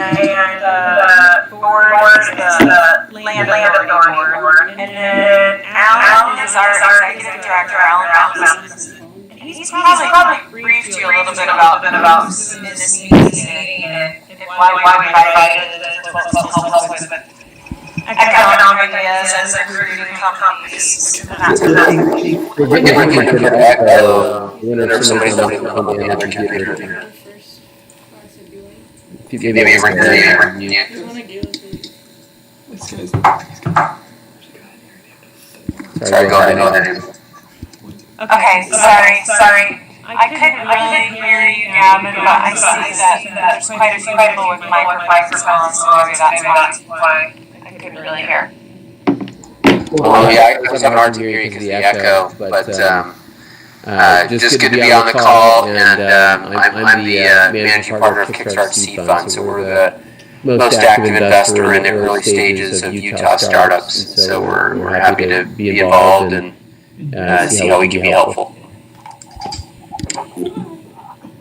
the board is the land authority board, and then Alan is our executive director, Alan Mountain. He's probably briefed you a little bit about in this meeting and why we invited the folks to help us with economic ideas and recruiting companies. We're getting to echo whenever somebody's on the other computer. Maybe we're Sorry, go ahead. Okay, sorry. I couldn't really hear you, Gavin, but I see that there's quite a few people with microphones, so maybe that's why I couldn't really hear. Well, yeah, it's hard to hear you because of the echo, but just good to be on the call, and I'm the managing partner of Kickstarter Seed Fund, so we're the most active investor in the early stages of Utah startups, so we're happy to be involved and see how we can be helpful.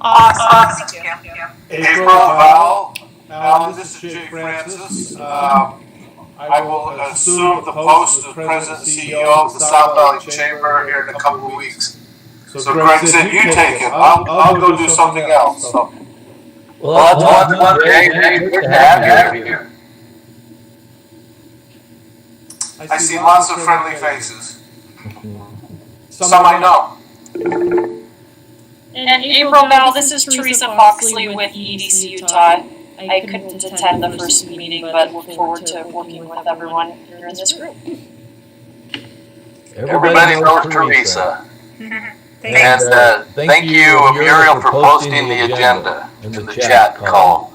Awesome. Thank you. April, Val, Alan, this is Jay Francis. I will assume the post of President and CEO of the South Valley Chamber here in a couple of weeks. So Greg said, you take it. I'll go do something else. So. Well, that's great. Good to have you here. I see lots of friendly faces. Some I know. And April, Val, this is Teresa Foxley with EDC Utah. I couldn't attend the first meeting, but look forward to working with everyone here in this group. Everybody knows Teresa. And thank you, Muriel, for posting the agenda in the chat call.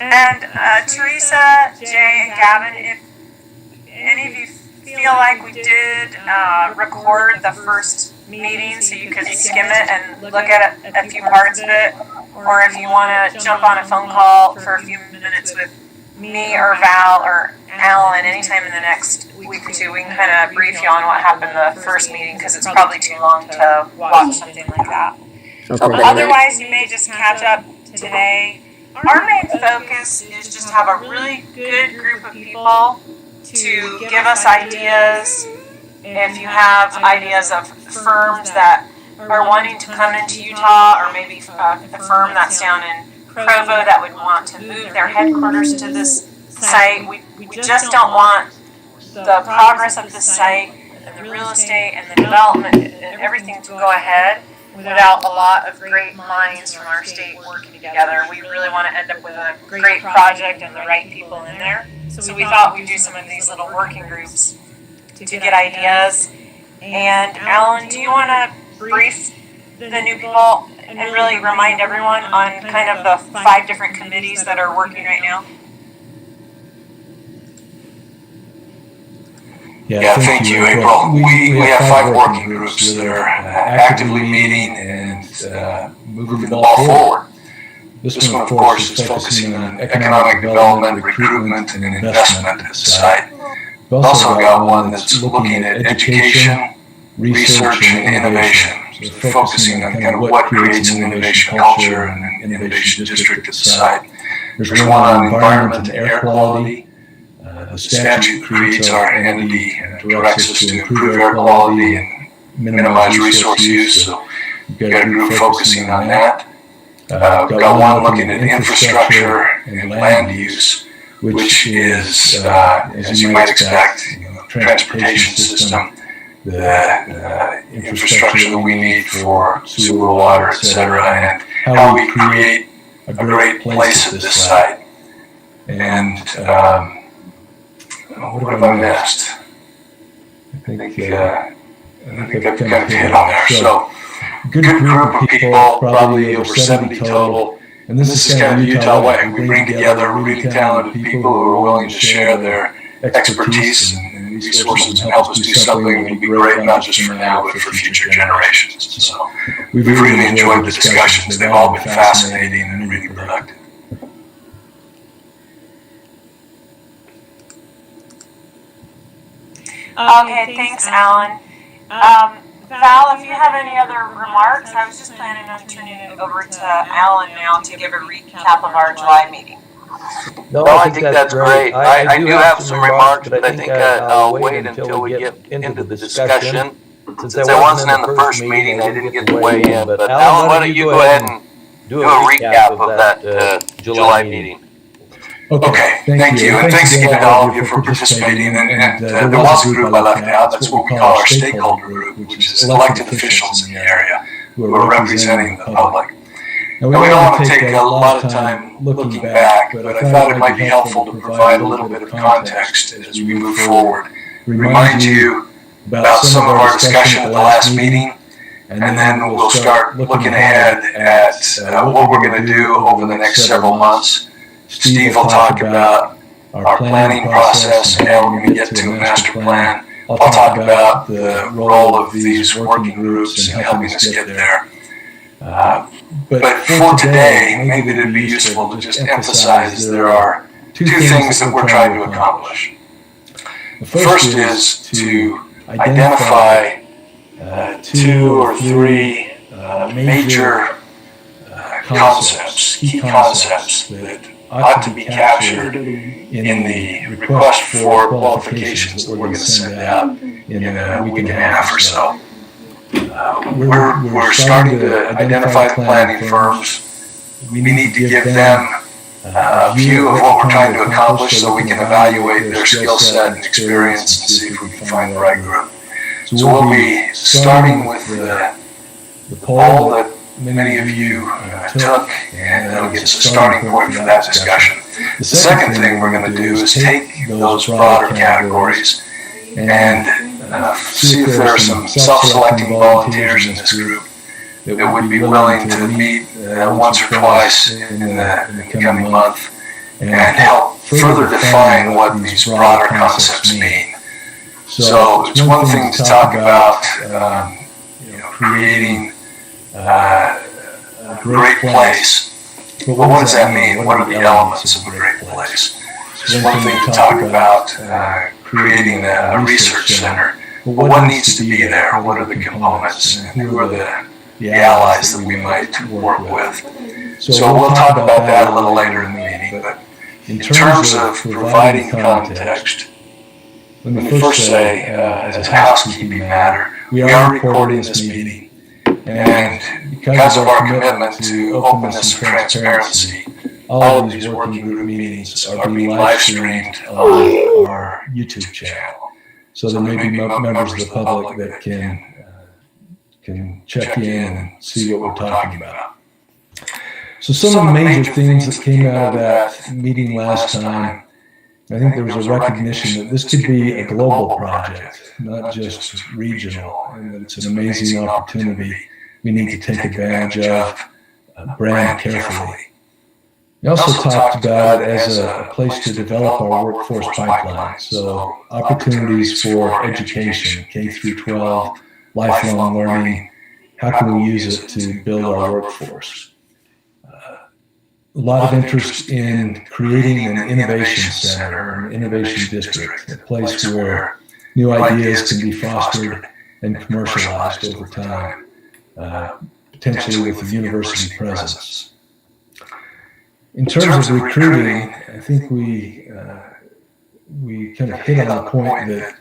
And Teresa, Jay, and Gavin, if any of you feel like we did record the first meeting so you could skim it and look at a few parts of it, or if you want to jump on a phone call for a few minutes with me or Val or Alan anytime in the next week or two, we can kind of brief you on what happened the first meeting, because it's probably too long to watch something like that. Okay. Otherwise, you may just catch up today. Our main focus is just to have a really good group of people to give us ideas. If you have ideas of firms that are wanting to come into Utah, or maybe a firm that's down in Provo that would want to move their headquarters to this site, we just don't want the progress of this site and the real estate and the development and everything to go ahead without a lot of great minds from our state working together. We really want to end up with a great project and the right people in there. So we thought we'd do some of these little working groups to get ideas. And Alan, do you want to brief the new people and really remind everyone on kind of the 5 different committees that are working right now? Yeah, thank you, April. We have 5 working groups that are actively meeting and moving the ball forward. This one, of course, is focusing on economic development, recruitment, and investment at the site. We've also got one that's looking at education, research, and innovation. So focusing on kind of what creates an innovation culture and an innovation district at the site. There's one on environment and air quality. The statute creates our entity and directs us to improve air quality and minimize resource use. So we've got a group focusing on that. We've got one looking at infrastructure and land use, which is, as you might expect, transportation system, the infrastructure that we need for sewer, water, etc., and how we create a great place at this site. And what have I missed? I think I've kind of hit on there. So, good group of people, probably over 70 total. And this is kind of the Utah way. We bring together really talented people who are willing to share their expertise and resources and help us do something that will be great, not just for now, but for future generations. So, we've really enjoyed the discussions. They've all been fascinating and really productive. Okay, thanks, Alan. Val, if you have any other remarks, I was just planning on turning it over to Alan now to give a recap of our July meeting. No, I think that's great. I do have some remarks, but I think I'll wait until we get into the discussion. Since I wasn't in the first meeting, I didn't get to weigh in. But Alan, why don't you go ahead and do a recap of that July meeting? Okay, thank you. And thanks again to all of you for participating. And there was a group I left out. That's what we call our stakeholder group, which is elected officials in the area who are representing the public. Now, we don't want to take a lot of time looking back, but I thought it might be helpful to provide a little bit of context as we move forward. Remind you about some of our discussion at the last meeting, and then we'll start looking ahead at what we're going to do over the next several months. Steve will talk about our planning process and how we're going to get to a master plan. I'll talk about the role of these working groups and helping us get there. But for today, maybe it'd be useful to just emphasize there are two things that we're trying to accomplish. The first is to identify 2 or 3 major concepts, key concepts that ought to be captured in the request for qualifications that we're going to send out in a week and a half or so. We're starting to identify the planning firms. We need to give them a view of what we're trying to accomplish so we can evaluate their skill set and experience and see if we can find the right group. So we'll be starting with the poll that many of you took, and that'll give us a starting point for that discussion. The second thing we're going to do is take those broader categories and see if there are some self-selecting volunteers in this group that would be willing to meet once or twice in the coming month and help further define what these broader concepts mean. So it's one thing to talk about creating a great place, but what does that mean? What are the elements of a great place? It's one thing to talk about creating a research center, but what needs to be there? What are the components? And who are the allies that we might work with? So we'll talk about that a little later in the meeting, but in terms of providing context, let me first say, as a housekeeping matter, we are recording this meeting, and because of our commitment to openness and transparency, all of these working group meetings are being live streamed on our YouTube channel. So there may be members of the public that can check in and see what we're talking about. So some of the major things that came out of that meeting last time, I think there was a recognition that this could be a global project, not just regional, and that it's an amazing opportunity we need to take advantage of, brand carefully. We also talked about it as a place to develop our workforce pipeline, so opportunities for education, K through 12, lifelong learning. How can we use it to build our workforce? A lot of interest in creating an innovation center, an innovation district, a place where new ideas can be fostered and commercialized over time, potentially with a university presence. In terms of recruiting, I think we kind of hit on the point that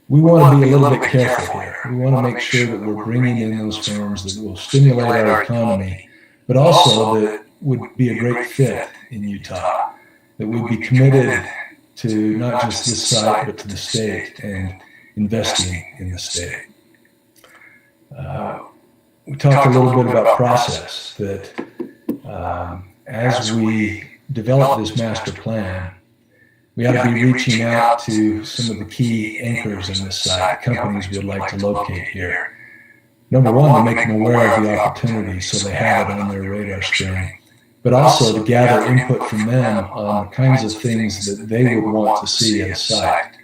we want to be a little bit careful here. We want to make sure that we're bringing in those firms that will stimulate our economy, but also that would be a great fit in Utah, that would be committed to not just this site, but to the state and investing in the state. We talked a little bit about process, that as we develop this master plan, we ought to be reaching out to some of the key anchors in this site, companies we would like to locate here. Number one, to make them aware of the opportunity so they have it on their radar screen, but also to gather input from them on the kinds of things that they would want to see at a site,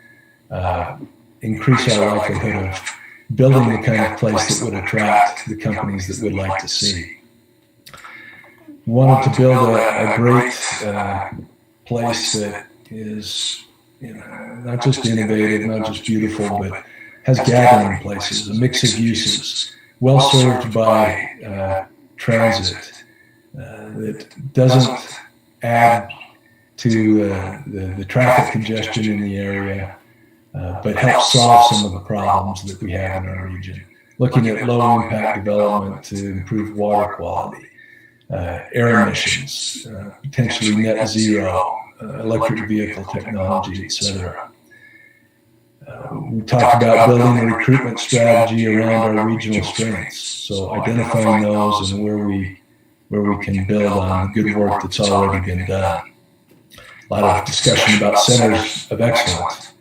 increase our likelihood of building the kind of place that would attract the companies that we'd like to see. We wanted to build a great place that is not just innovative, not just beautiful, but has gathering places, a mix of uses, well served by transit, that doesn't add to the traffic congestion in the area, but help solve some of the problems that we have in our region. Looking at low impact development to improve water quality, air emissions, potentially net zero, electric vehicle technology, etc. We talked about building a recruitment strategy around our regional strengths, so identifying those and where we can build on the good work that's already been done. A lot of discussion about centers of excellence.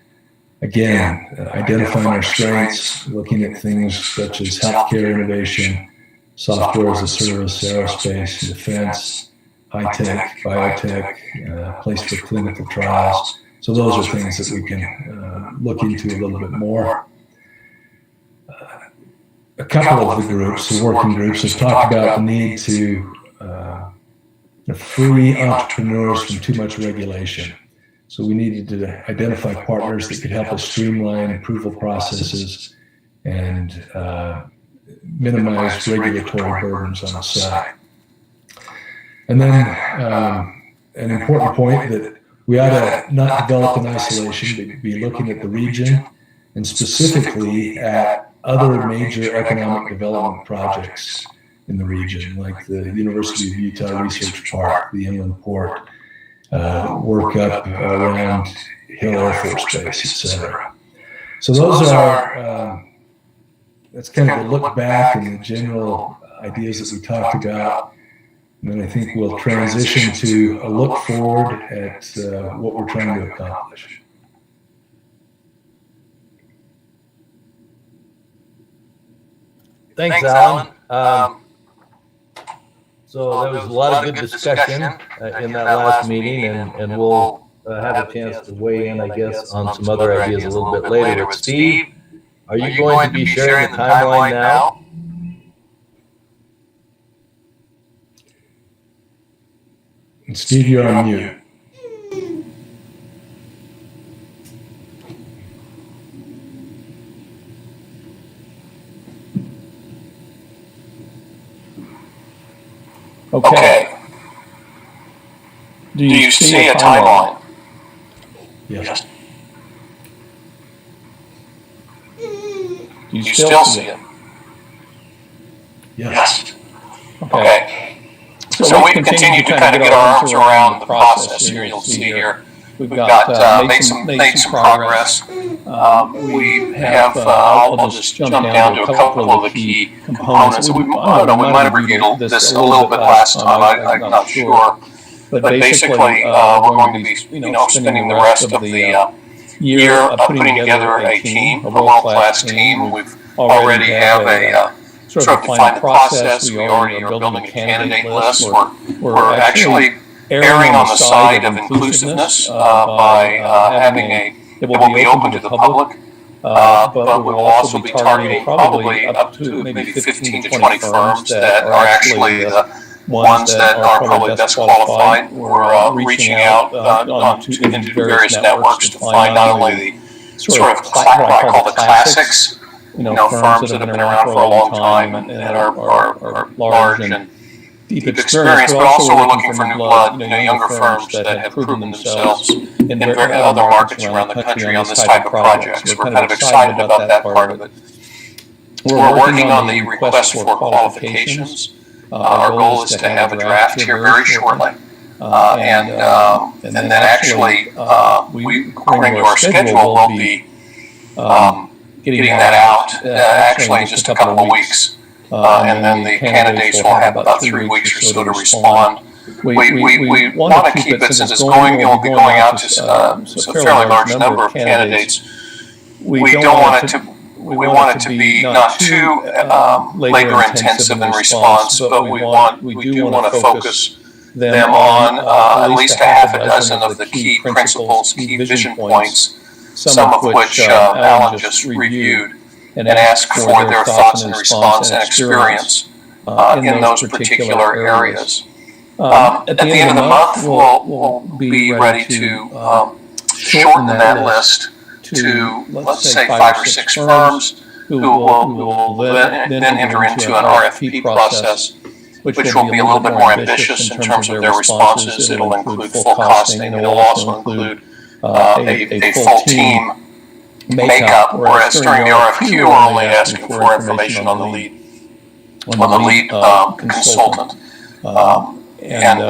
Again, identifying our strengths, looking at things such as healthcare innovation, software as a service, aerospace, defense, high-tech, biotech, place for clinical trials. So those are things that we can look into a little bit more. A couple of the groups, the working groups, have talked about the need to free entrepreneurs from too much regulation. So we needed to identify partners that could help us streamline approval processes and minimize regulatory burdens on the side. And then an important point that we ought to not develop in isolation, but be looking at the region and specifically at other major economic development projects in the region, like the University of Utah Research Park, the Inland Port, work up around Hill Air Force Base, etc. So those are, that's kind of a look back and the general ideas that we talked about. And then I think we'll transition to a look forward at what we're trying to accomplish. Thanks, Alan. So there was a lot of good discussion in that last meeting, and we'll have a chance to weigh in, I guess, on some other ideas a little bit later. But Steve, are you going to be sharing the timeline now? And Steve, you're on mute. Okay. Do you see a timeline? Yes. Do you still see it? Yes. Okay. So we've continued to kind of get our arms around the process here. You'll see here, we've got made some progress. We have, I'll just jump down to a couple of the key components. We might have reviewed this a little bit last time, I'm not sure. But basically, we're going to be, spending the rest of the year putting together a team, a world-class team. We've already have a sort of defined the process. We already are building a candidate list. We're actually erring on the side of inclusiveness by having it will be open to the public, but we will also be targeting probably up to maybe 15 to 20 firms that are actually the ones that are probably best qualified. We're reaching out into various networks to find not only the sort of what I call the classics, firms that have been around for a long time and are large and deep experience, but also we're looking for new blood, younger firms that have proven themselves in other markets around the country on this type of projects. We're kind of excited about that part of it. We're working on the request for qualifications. Our goal is to have a draft here very shortly. And then actually, we, according to our schedule, will be getting that out actually in just a couple of weeks. And then the candidates will have about 3 weeks or so to respond. We want to keep it, since it's will be going out to a fairly large number of candidates. We want it to be not too labor intensive in response, but we do want to focus them on at least a half a dozen of the key principles, key vision points, some of which Alan just reviewed, and ask for their thoughts and response and experience in those particular areas. At the end of the month, we'll be ready to shorten that list to, let's say, 5 or 6 firms who will then enter into an RFP process. which will be a little bit more ambitious in terms of their responses. It'll include full costing, and it'll also include a full team makeup, whereas during the RFQ, we're only asking for information on the lead consultant. And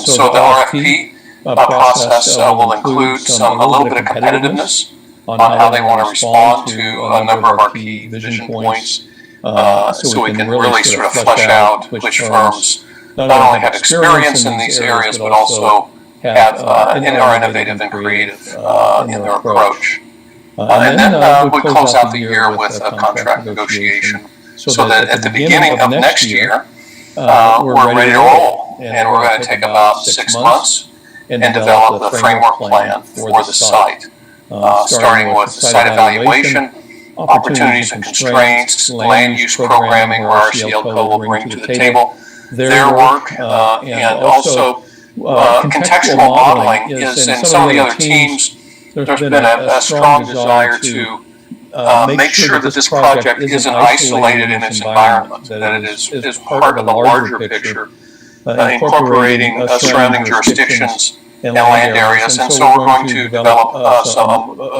so the RFP process will include a little bit of competitiveness on how they want to respond to a number of our key vision points, so we can really sort of flesh out which firms not only have experience in these areas, but also are innovative and creative in their approach. And then we close out the year with a contract negotiation, so that at the beginning of next year, we're ready to roll, and we're going to take about 6 months and develop the framework plan for the site, starting with site evaluation, opportunities and constraints, land use programming, where RCLCO will bring to the table their work, and also contextual modeling is in some of the other teams. There's been a strong desire to make sure that this project isn't isolated in its environment, that it is part of the larger picture, incorporating surrounding jurisdictions and land areas. And so we're going to develop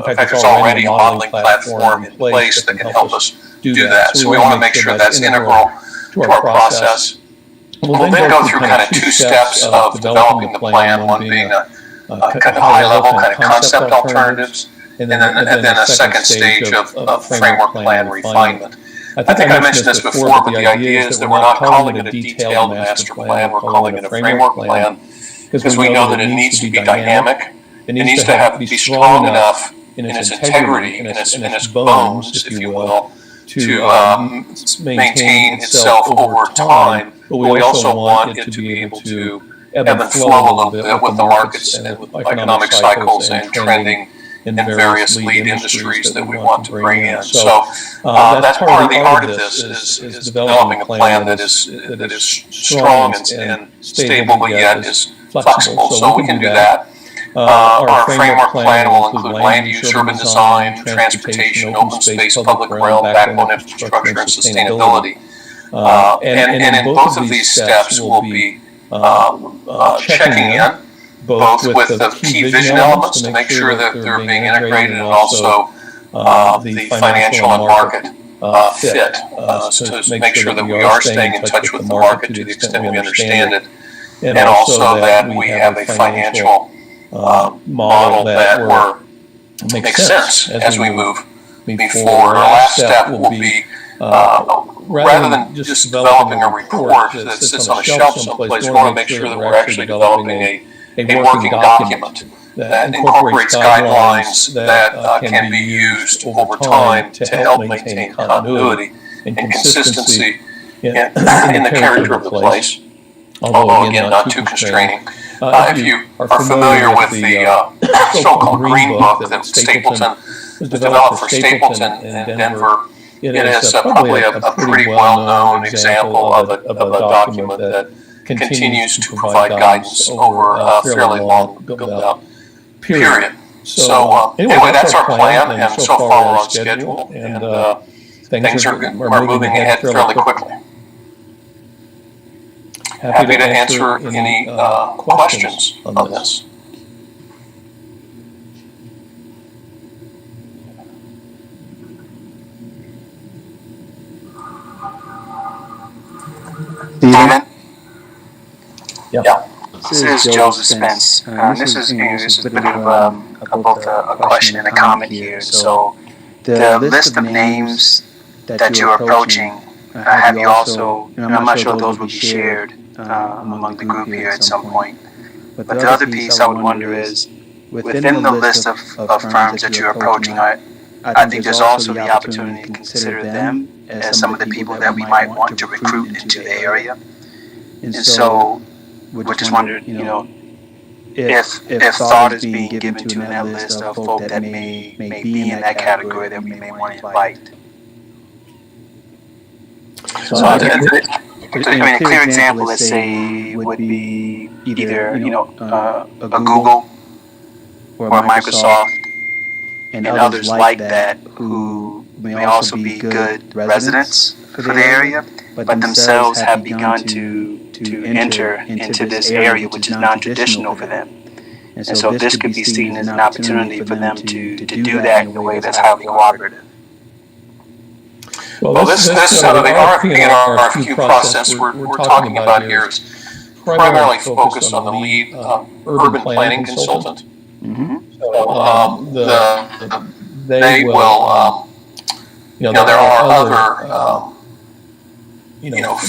in fact, there's already a modeling platform in place that can help us do that. So we want to make sure that's integral to our process. We'll then go through kind of 2 steps of developing the plan, one being a kind of high-level kind of concept alternatives, and then a second stage of framework plan refinement. I think I mentioned this before, but the idea is that we're not calling it a detailed master plan, we're calling it a framework plan, because we know that it needs to be dynamic, it needs to be strong enough in its integrity, in its bones, if you will, to maintain itself over time, but we also want it to be able to ebb and flow a little bit with the markets and with economic cycles and trending in various lead industries that we want to bring in. So that's part of the art of this, is developing a plan that is strong and stable, but yet is flexible. So we can do that. Our framework plan will include land use, urban design, transportation, open space, public realm, backbone infrastructure, and sustainability. And in both of these steps, we'll be checking in both with the key vision elements to make sure that they're being integrated, and also the financial and market fit, to make sure that we are staying in touch with the market to the extent we understand it, and also that we have a financial model that makes sense as we move forward. Our last step will be, rather than just developing a report that sits on a shelf someplace, we want to make sure that we're actually developing a working document that incorporates guidelines that can be used over time to help maintain continuity and consistency in the character of the place, although again not too constraining. If you are familiar with the so-called Green Book that Stapleton was developed for Stapleton in Denver, it is probably a pretty well-known example of a document that continues to provide guidance over a fairly long build-out period. So anyway, that's our plan, and so far we're on schedule, and things are moving ahead fairly quickly. Happy to answer any questions on this. Steven? Yeah. This is Joseph Spence. This is a bit of both a question and a comment here. So, the list of names that you're approaching, have you also, I'm not sure if those will be shared among the group here at some point, but the other piece I would wonder is, within the list of firms that you're approaching, I think there's also the opportunity to consider them as some of the people that we might want to recruit into the area. And so, we just wondered, if thought is being given to in that list of folk that may be in that category that we may want to invite. So, a clear example, let's say, would be either, a Google or a Microsoft and others like that who may also be good residents for the area, but themselves have begun to enter into this area which is non-traditional for them. And so this could be seen as an opportunity for them to do that in a way that's highly cooperative. Well, the RFP and RFQ process we're talking about here is primarily focused on the lead urban planning consultant. So they will, there are other,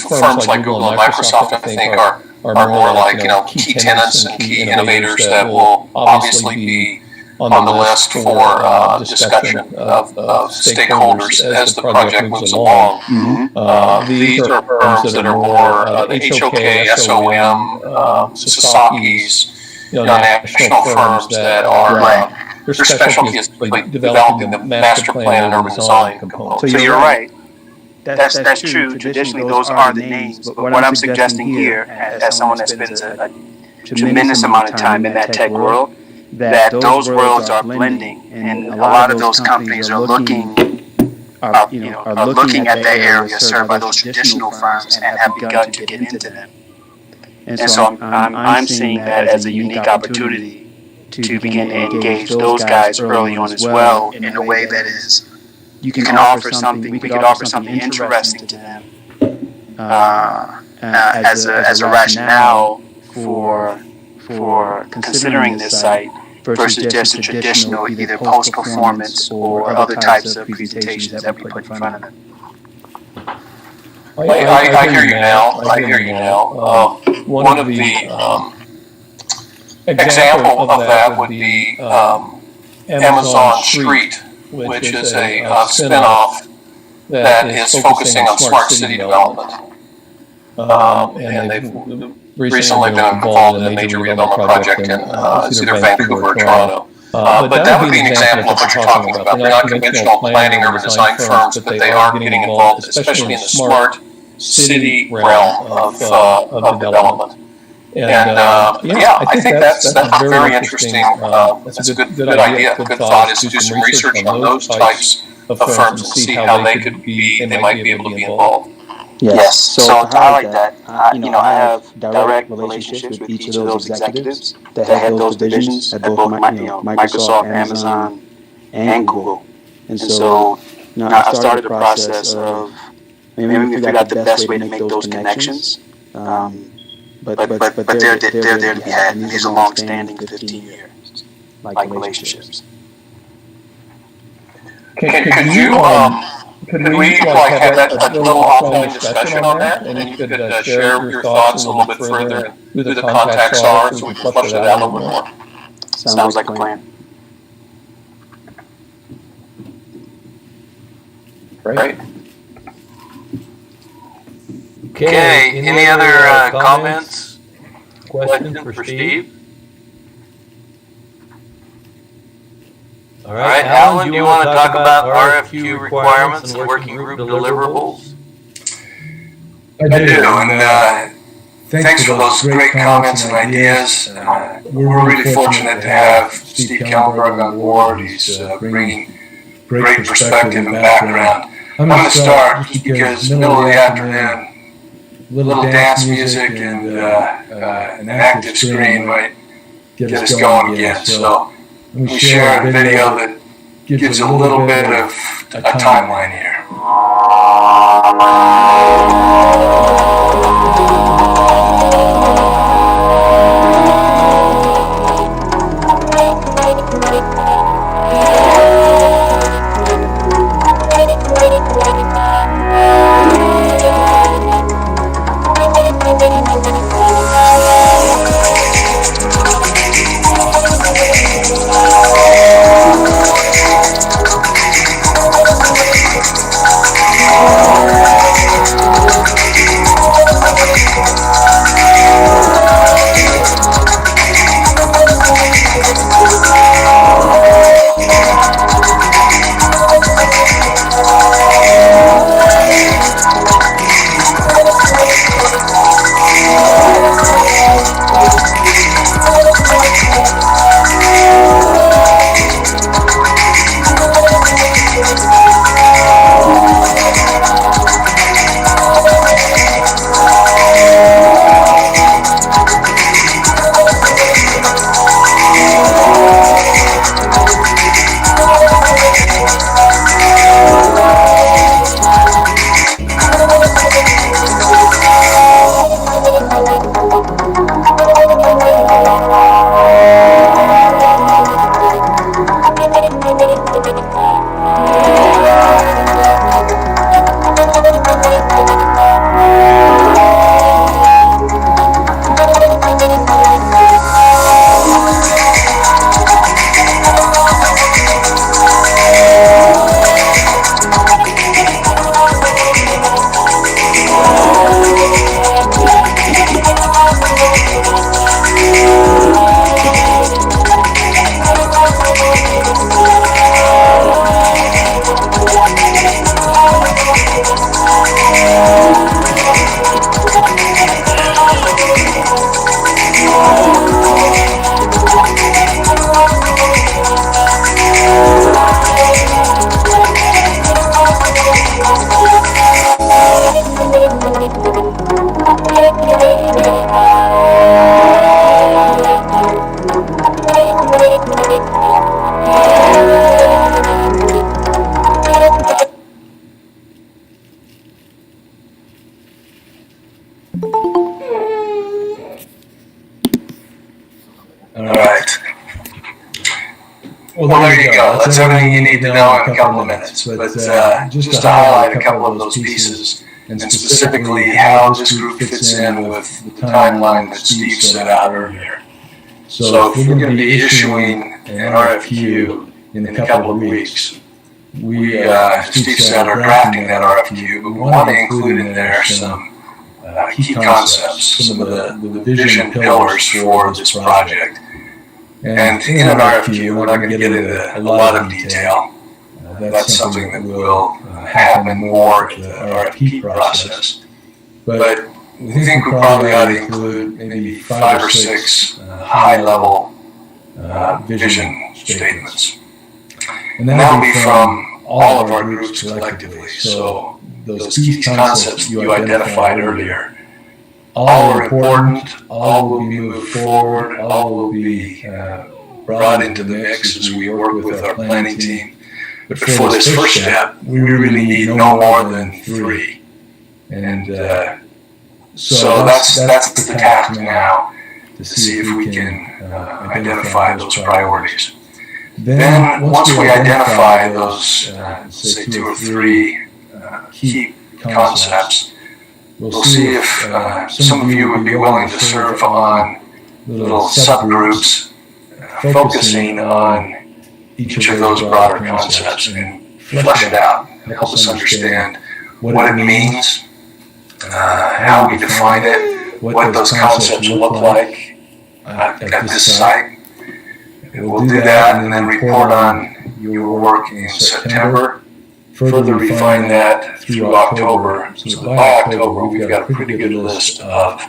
firms like Google and Microsoft, I think, are more like, key tenants and key innovators that will obviously be on the list for discussion of stakeholders as the project moves along. These are firms that are more the HOK, SOM, Sasaki's, national firms that are, their specialty is developing the master plan and urban design component. So you're right. That's true. Traditionally, those are the names. But what I'm suggesting here, as someone that spends a tremendous amount of time in that tech world, that those worlds are blending, and a lot of those companies are looking at that area served by those traditional firms and have begun to get into them. And so I'm seeing that as a unique opportunity to begin to engage those guys early on as well in a way that is, you can offer something, we could offer something interesting to them as a rationale for considering this site versus just a traditional either post-performance or other types of presentations that we put in front of them. I hear you now. One of the example of that would be Amazon Street, which is a spin-off that is focusing on smart city development. And they've recently been involved in a major redevelopment project in either Vancouver or Toronto. But that would be an example of what you're talking about. They're not conventional planning or design firms, but they are getting involved, especially in the smart city realm of development. And I think that's very interesting. That's a good idea. Good thought is to do some research on those types of firms and see how they might be able to be involved. Yes. So to highlight that, I have direct relationships with each of those executives that head those divisions at both Microsoft, Amazon, and Google. And so I started the process of maybe we figured out the best way to make those connections. But they're there to be had, and these are long-standing 15-year relationships. Could we have that a little offline discussion on that, and you could share your thoughts a little bit further and who the contacts are, so we can flush it out a little bit more? Sounds like a plan. Great. Okay, any other comments, questions for Steve? All right, Alan, do you want to talk about RFQ requirements and working group deliverables? I do, and thanks for those great comments and ideas. We're really fortunate to have Steve Kellenberg on board. He's bringing great perspective and background. I'm going to start just because middle of the afternoon, little dance music and an active screen might get us going again. So let me share a video that gives a little bit of a timeline here. Well, there you go. That's everything you need to know in a couple of minutes. But just to highlight a couple of those pieces, and specifically how this group fits in with the timeline that Steve set out earlier. So if we're going to be issuing an RFQ in a couple of weeks, we, Steve said, are drafting that RFQ, but we want to include in there some key concepts, some of the vision pillars for this project. And in an RFQ, we're not going to get into a lot of detail. That's something that will happen more in the RFP process. But we think we probably ought to include maybe 5 or 6 high-level vision statements. And that'll be from all of our groups collectively. So those key concepts you identified earlier, all are important, all will be moved forward, all will be brought into the mix as we work with our planning team. But for this first step, we really need no more than 3. And so that's the task now, to see if we can identify those priorities. Then once we identify those, say 2 or 3 key concepts, we'll see if some of you would be willing to serve on little subgroups focusing on each of those broader concepts and flesh it out, help us understand what it means, how we define it, what those concepts look like at this site. We'll do that and then report on your work in September. Further refine that through October. So by October, we've got a pretty good list of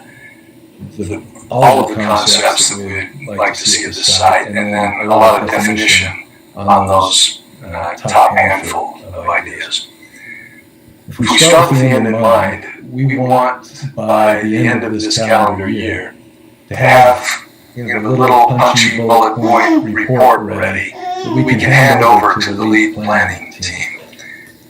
all of the concepts that we'd like to see at the site, and then a lot of definition on those top handful of ideas. If we start with the end in mind, we want by the end of this calendar year to have the little punchy bullet point report ready that we can hand over to the lead planning team.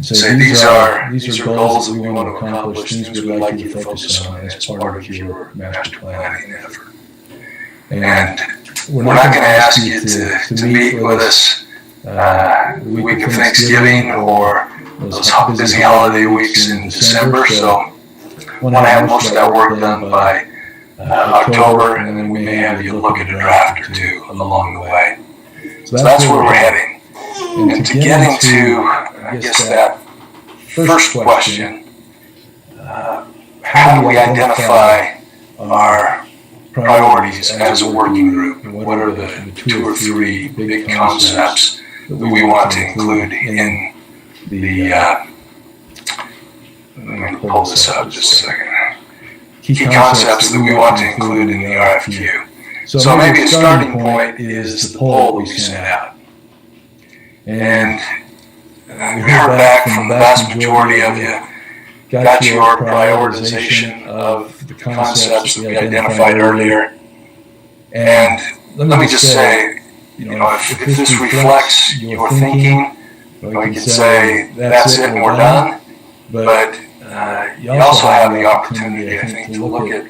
So these are goals that we want to accomplish, things we'd like you to focus on as part of your master planning effort. And we're not going to ask you to meet with us the week of Thanksgiving or those busy holiday weeks in December. So we want to have most of that work done by October, and then we may have you look at a draft or 2 along the way. So that's where we're heading. And to get into, I guess, that first question, how do we identify our priorities as a working group? What are the 2 or 3 big concepts that we want to include in the, let me pull this up just a second. Key concepts that we want to include in the RFQ. So maybe a starting point is the poll we sent out. And we heard back from the vast majority of you, got your prioritization of the concepts that we identified earlier. And let me just say, if this reflects your thinking, we can say that's it and we're done. But you also have the opportunity, I think, to look at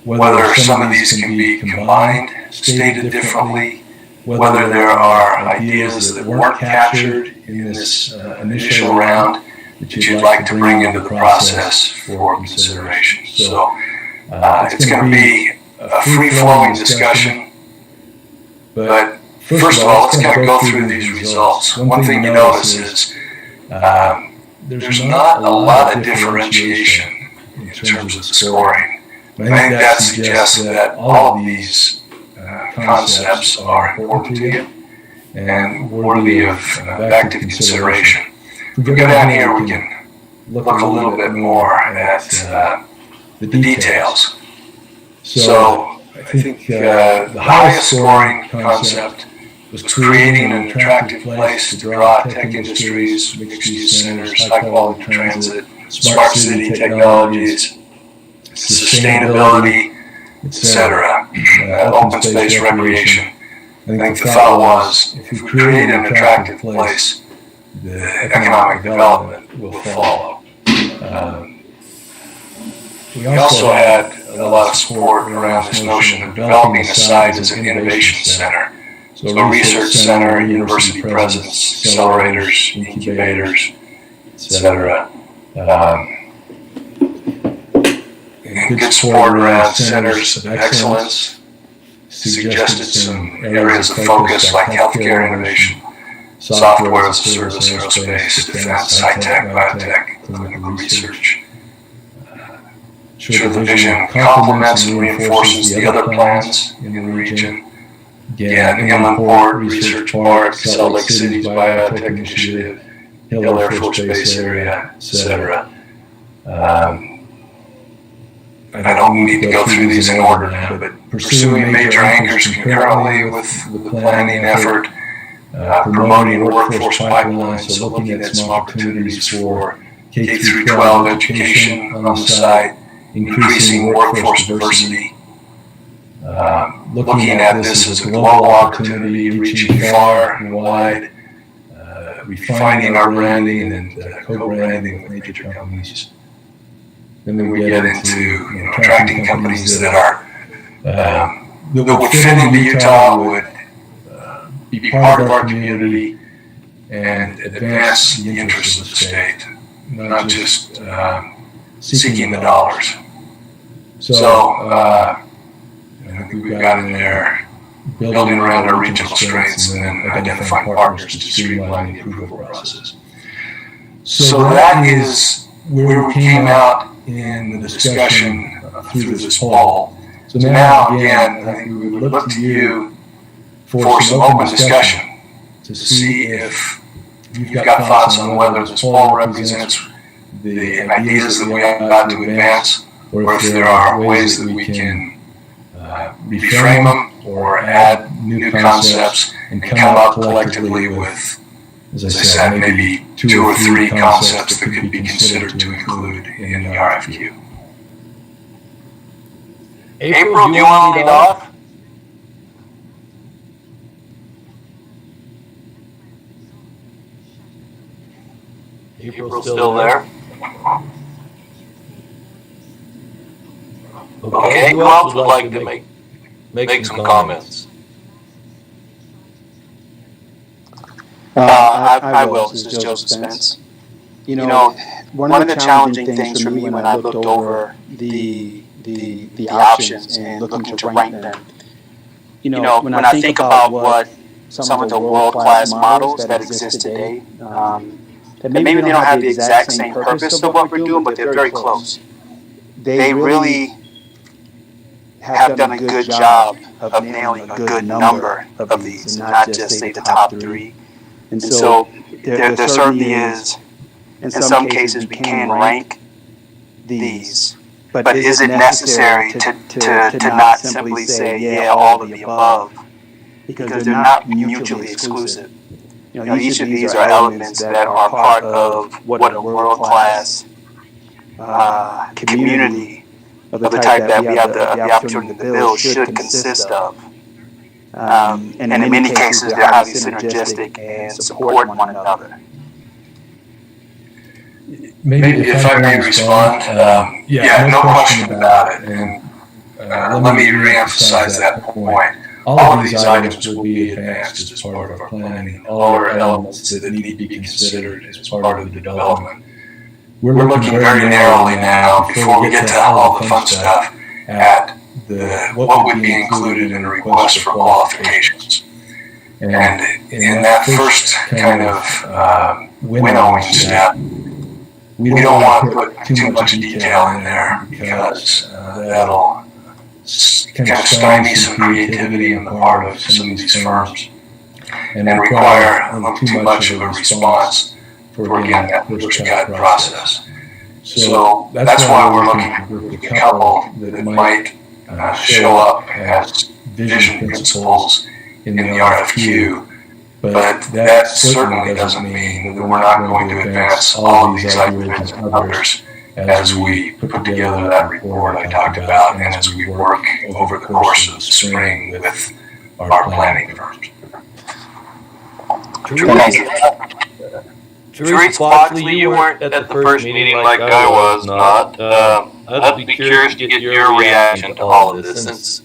whether some of these can be combined, stated differently, whether there are ideas that weren't captured in this initial round that you'd like to bring into the process for consideration. So it's going to be a free-flowing discussion, but first of all, let's kind of go through these results. One thing you notice is there's not a lot of differentiation in terms of the scoring. I think that suggests that all of these concepts are important to you and worthy of active consideration. If we go down here, we can look a little bit more at the details. So I think the highest scoring concept was creating an attractive place to draw tech industries, mixed-use centers, high-quality transit, smart city technologies, sustainability, etc., open space recreation. I think the thought was, if we create an attractive place, the economic development will follow. We also had a lot of support around this notion of developing a site as an innovation center. So research center, university presence, accelerators, incubators, etc. And good support around centers of excellence. Suggested some areas of focus like healthcare innovation, software as a service, aerospace, defense, high-tech, biotech, clinical research. Sure, the vision complements and reinforces the other plans in the region. Again, Inland Port, Research Park, Salt Lake City's Biotech Initiative, Hill Air Force Base area, etc. I don't need to go through these in order now, but pursuing major anchors concurrently with the planning effort, promoting workforce pipelines, so looking at some opportunities for K through 12 education on the site, increasing workforce diversity, looking at this as a global opportunity, reaching far and wide, refining our branding and co-branding with major companies. Then we get into attracting companies that are that would fit into Utah, would be part of our community, and advance the interests of the state, not just seeking the dollars. So I think we've got in there building around our regional strengths and then identifying partners to streamline the approval process. So that is where we came out in the discussion through this poll. So now, again, I think we would look to you for some open discussion to see if you've got thoughts on whether this poll represents the ideas that we ought to advance, or if there are ways that we can reframe them or add new concepts and come up collectively with, as I said, maybe 2 or 3 concepts that could be considered to include in the RFQ. April, do you want to lead off? April's still there. Okay, who else would like to make some comments? I will. This is Joseph Spence. You know, one of the challenging things for me when I looked over the options and looking to rank them, you know, when I think about what some of the world-class models that exist today, that maybe they don't have the exact same purpose of what we're doing, but they're very close. They really have done a good job of nailing a good number of these, not just say the top 3. And so there certainly is, in some cases, we can rank these, but is it necessary to not simply say, yeah, all of the above, because they're not mutually exclusive. You know, each of these are elements that are part of what a world-class community of the type that we have the opportunity to build should consist of. And in many cases, they're highly synergistic and support one another. Maybe if I may respond, yeah, no question about it. And let me reemphasize that point. All of these items will be advanced as part of our planning. All are elements that need to be considered as part of the development. We're looking very narrowly now, before we get to all the fun stuff, at what would be included in a request for qualifications. And in that first kind of winnowing step, we don't want to put too much detail in there, because that'll kind of stymie some creativity on the part of some of these firms and require too much of a response for, again, that first cut process. So that's why we're looking for a couple that might show up as vision principles in the RFQ, but that certainly doesn't mean that we're not going to advance all of these items and others as we put together that report I talked about, and as we work over the course of the spring with our planning firms. Teresa Foxley, you weren't at the first meeting like I was not. I'd be curious to get your reaction to all of this, since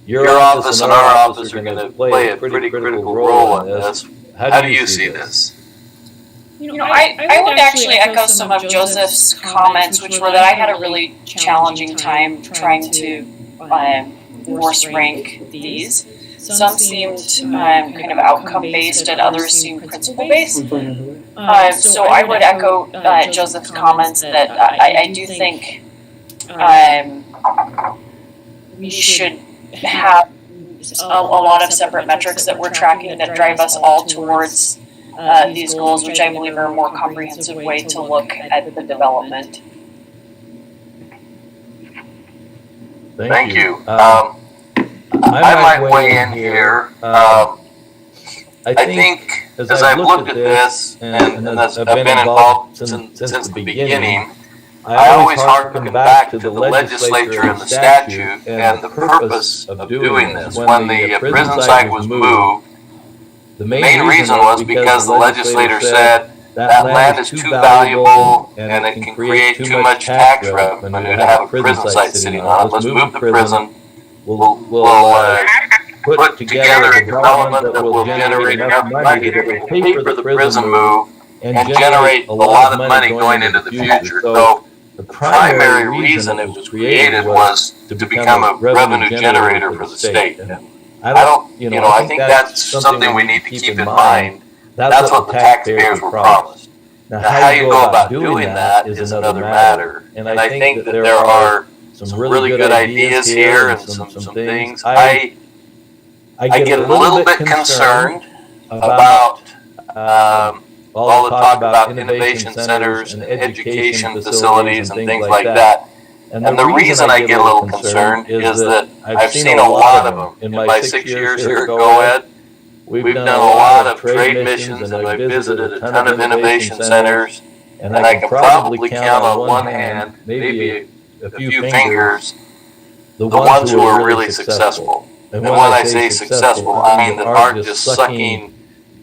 Your office and our office are going to play a pretty critical role in this. How do you see this? I would actually echo some of Joseph's comments, which were that I had a really challenging time trying to force rank these. Some seemed kind of outcome-based and others seemed principle-based. So I would echo Joseph's comments that I do think we should have a lot of separate metrics that we're tracking that drive us all towards these goals, which I believe are a more comprehensive way to look at the development. Thank you. I might weigh in here. I think as I've looked at this, and as I've been involved since the beginning, I always harken back to the legislature and the statute and the purpose of doing this. When the prison site was moved, the main reason was because the legislator said that land is too valuable and it can create too much tax revenue to have a prison site sitting on it. Let's move the prison. We'll put together a development that will generate enough money to pay for the prison move and generate a lot of money going into the future. So the primary reason it was created was to become a revenue generator for the state. I think that's something we need to keep in mind. That's what the taxpayers were promised. Now, how you go about doing that is another matter. And I think that there are some really good ideas here and some things. I get a little bit concerned about all the talk about innovation centers and education facilities and things like that. And the reason I get a little concerned is that I've seen a lot of them. In my 6 years here at GoEd, we've done a lot of trade missions and I've visited a ton of innovation centers. And I can probably count on one hand, maybe a few fingers, the ones who are really successful. And when I say successful, I mean that aren't just sucking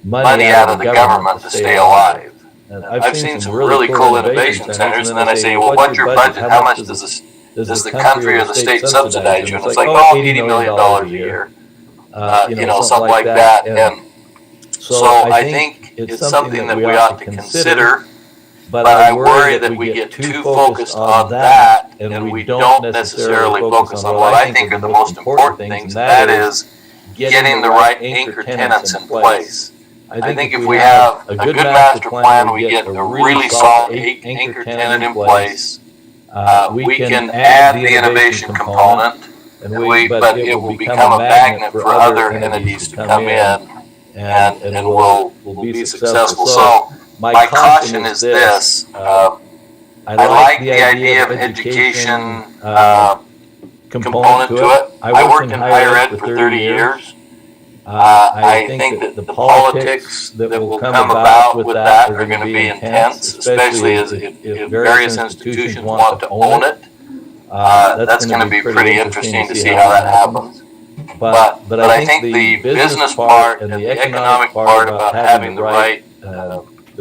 money out of the government to stay alive. And I've seen some really cool innovation centers, and then I say, well, what's your budget? How much does the country or the state subsidize you? And it's like, oh, $80 million a year. Something like that. And so I think it's something that we ought to consider, but I worry that we get too focused on that and we don't necessarily focus on what I think are the most important things, and that is getting the right anchor tenants in place. I think if we have a good master plan, we get a really solid anchor tenant in place, we can add the innovation component, but it will become a magnet for other entities to come in, and we'll be successful. So my caution is this. I like the idea of education component to it. I worked in higher ed for 30 years. I think that the politics that will come about with that are going to be intense, especially if various institutions want to own it. That's going to be pretty interesting to see how that happens. But I think the business part and the economic part about having the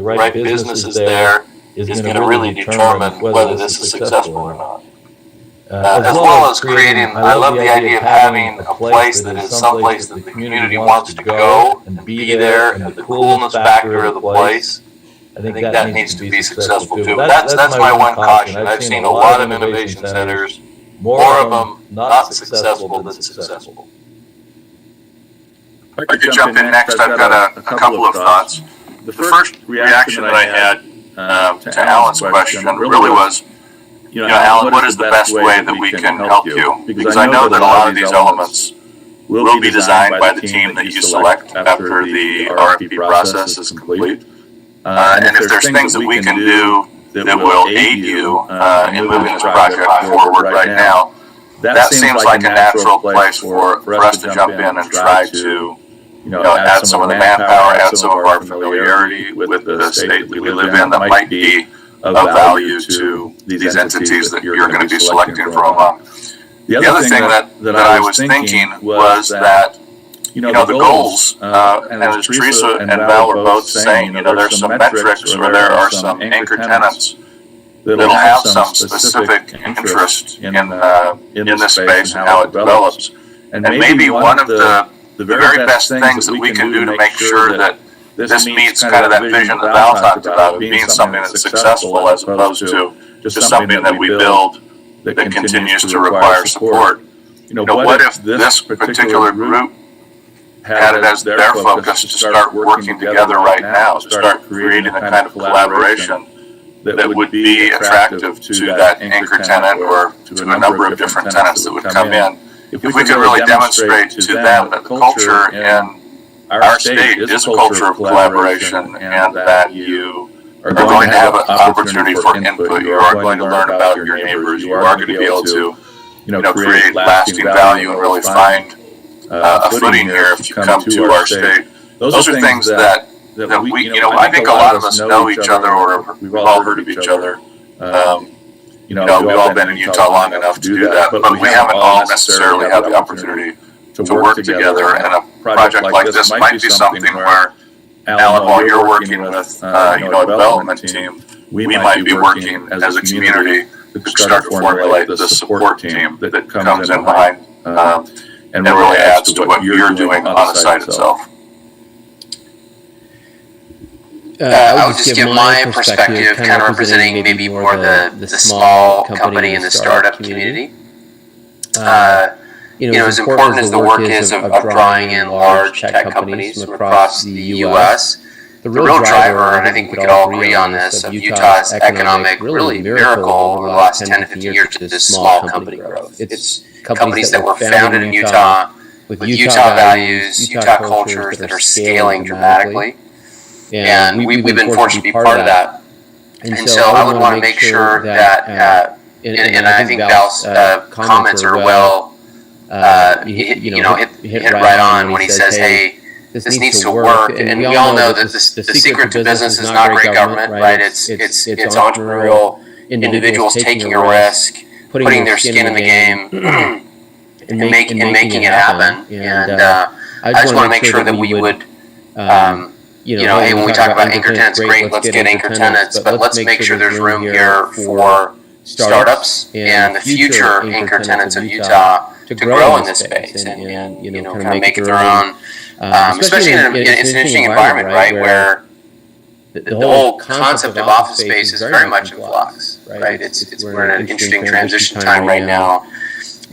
right businesses there is going to really determine whether this is successful or not. As well as creating, I love the idea of having a place that is someplace that the community wants to go and be there, and the coolness factor of the place. I think that needs to be successful too. But that's my one caution. I've seen a lot of innovation centers, more of them not successful than successful. I could jump in next. I've got a couple of thoughts. The first reaction that I had to Alan's question really was, Alan, what is the best way that we can help you? Because I know that a lot of these elements will be designed by the team that you select after the RFP process is complete. And if there's things that we can do that will aid you in moving this project forward right now, that seems like a natural place for us to jump in and try to add some of the manpower, add some of our familiarity with the state that we live in that might be of value to these entities that you're going to be selecting from among. The other thing that I was thinking was that, the goals, and as Teresa and Val were both saying, there's some metrics or there are some anchor tenants that'll have some specific interest in this space and how it develops. And maybe one of the very best things that we can do to make sure that this meets kind of that vision that Val talked about, being something that's successful as opposed to just something that we build that continues to require support. What if this particular group had it as their focus to start working together right now, to start creating a kind of collaboration that would be attractive to that anchor tenant or to a number of different tenants that would come in? If we could really demonstrate to them that the culture in our state is a culture of collaboration, and that you are going to have an opportunity for input, you are going to learn about your neighbors, you are going to be able to create lasting value and really find a footing here if you come to our state. Those are things that we, I think a lot of us know each other, or we've all heard of each other. We've all been in Utah long enough to do that, but we haven't all necessarily had the opportunity to work together. And a project like this might be something where, Alan, while you're working with a development team, we might be working as a community to start to formulate the support team that comes in behind and really adds to what you're doing on the site itself. I would just give my perspective, kind of representing maybe more the small company and the startup community. As important as the work is of drawing in large tech companies from across the U.S., the real driver, and I think we could all agree on this, of Utah's economic really miracle over the last 10 to 15 years is small company growth. It's companies that were founded in Utah with Utah values, Utah cultures that are scaling dramatically. And we've been fortunate to be part of that. And so I would want to make sure that, and I think Val's comments are well, hit right on when he says, hey, this needs to work. And we all know that the secret to business is not great government, right? It's entrepreneurial individuals taking a risk, putting their skin in the game, and making it happen. And I just want to make sure that we would, hey, when we talk about anchor tenants, great, let's get anchor tenants, but let's make sure there's room here for startups and the future anchor tenants of Utah to grow in this space and kind of make it their own. Especially in an interesting environment, right, where the whole concept of office space is very much in flux, right? We're in an interesting transition time right now,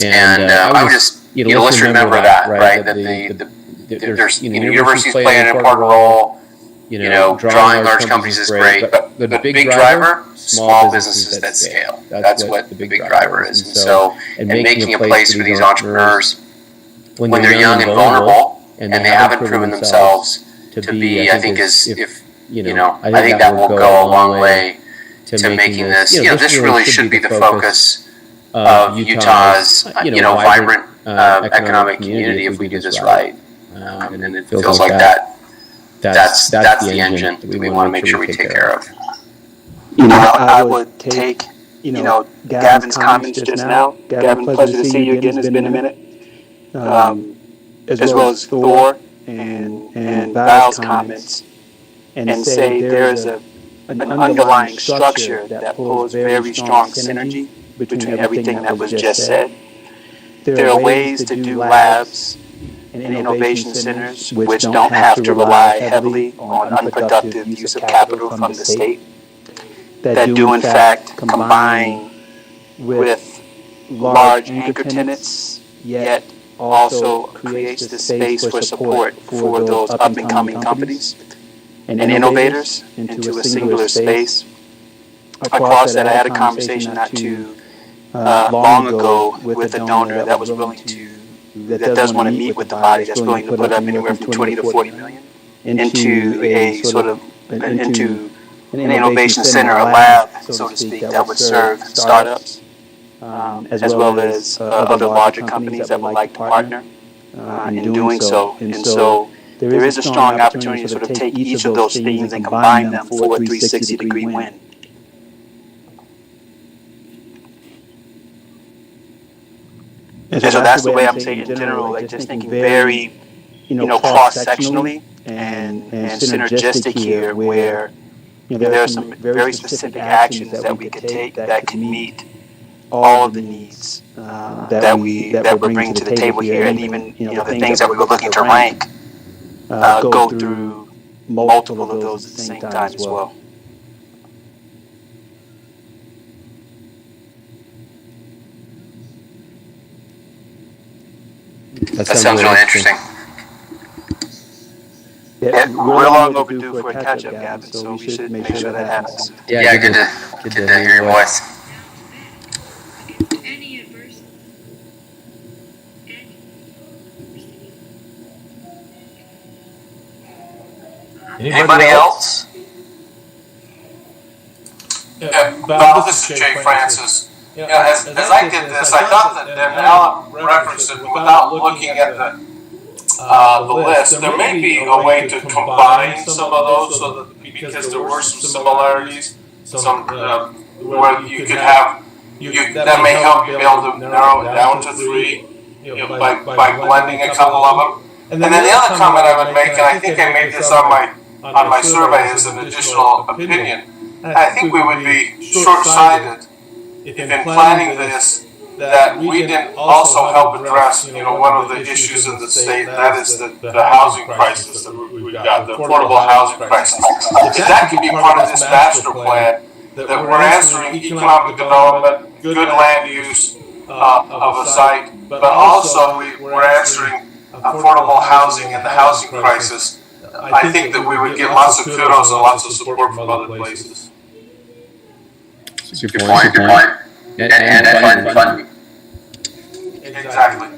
and I would just let's remember that, right? That there's universities play an important role. Drawing large companies is great, but the big driver, small businesses that scale. That's what the big driver is. And making a place for these entrepreneurs when they're young and vulnerable, and they haven't proven themselves to be, I think I think that will go a long way to making this, this really should be the focus of Utah's, vibrant economic community if we do this right. And it feels like that's the engine that we want to make sure we take care of. I would take, Gavin's comments just now. Gavin, pleasure to see you again. It's been a minute. As well as Thor and Val's comments, and say there's an underlying structure that pulls very strong synergy between everything that was just said. There are ways to do labs and innovation centers which don't have to rely heavily on unproductive use of capital from the state, that do in fact combine with large anchor tenants, yet also creates the space for support for those up-and-coming companies and innovators into a singular space. Across that, I had a conversation not too long ago with a donor that was willing to, that does want to meet with the body, that's willing to put up anywhere from 20 to 40 million into a sort of, into an innovation center, a lab, so to speak, that would serve startups. As well as other larger companies that would like to partner in doing so. And so there is a strong opportunity to sort of take each of those themes and combine them for a 360-degree win. And so that's the way I'm saying in general, like just thinking very, cross-sectionally and synergistic here, where there are some very specific actions that we could take that can meet all of the needs that we're bringing to the table here, and even the things that we were looking to rank go through multiple of those at the same time as well. That sounds really interesting. Yeah, we're long overdue for a catch-up, Gavin, so we should make sure that happens. Yeah, good to hear your voice. Any adversity. Anybody else? Bob, this is Jay Francis. As I did this, I thought that Alan referenced it without looking at the list. There may be a way to combine some of those so that because there were some similarities, where you could have that may help you be able to narrow it down to 3, by blending a couple of them. And then the other comment I would make, and I think I made this on my survey as an additional opinion, I think we would be short-sighted if in planning this, that we didn't also help address, one of the issues in the state, that is the housing crisis that we've got, the affordable housing crisis. If that can be part of this master plan, that we're answering economic development, good land use of a site, but also we're answering affordable housing and the housing crisis, I think that we would get lots of kudos and lots of support from other places. Good point. And fun. Exactly.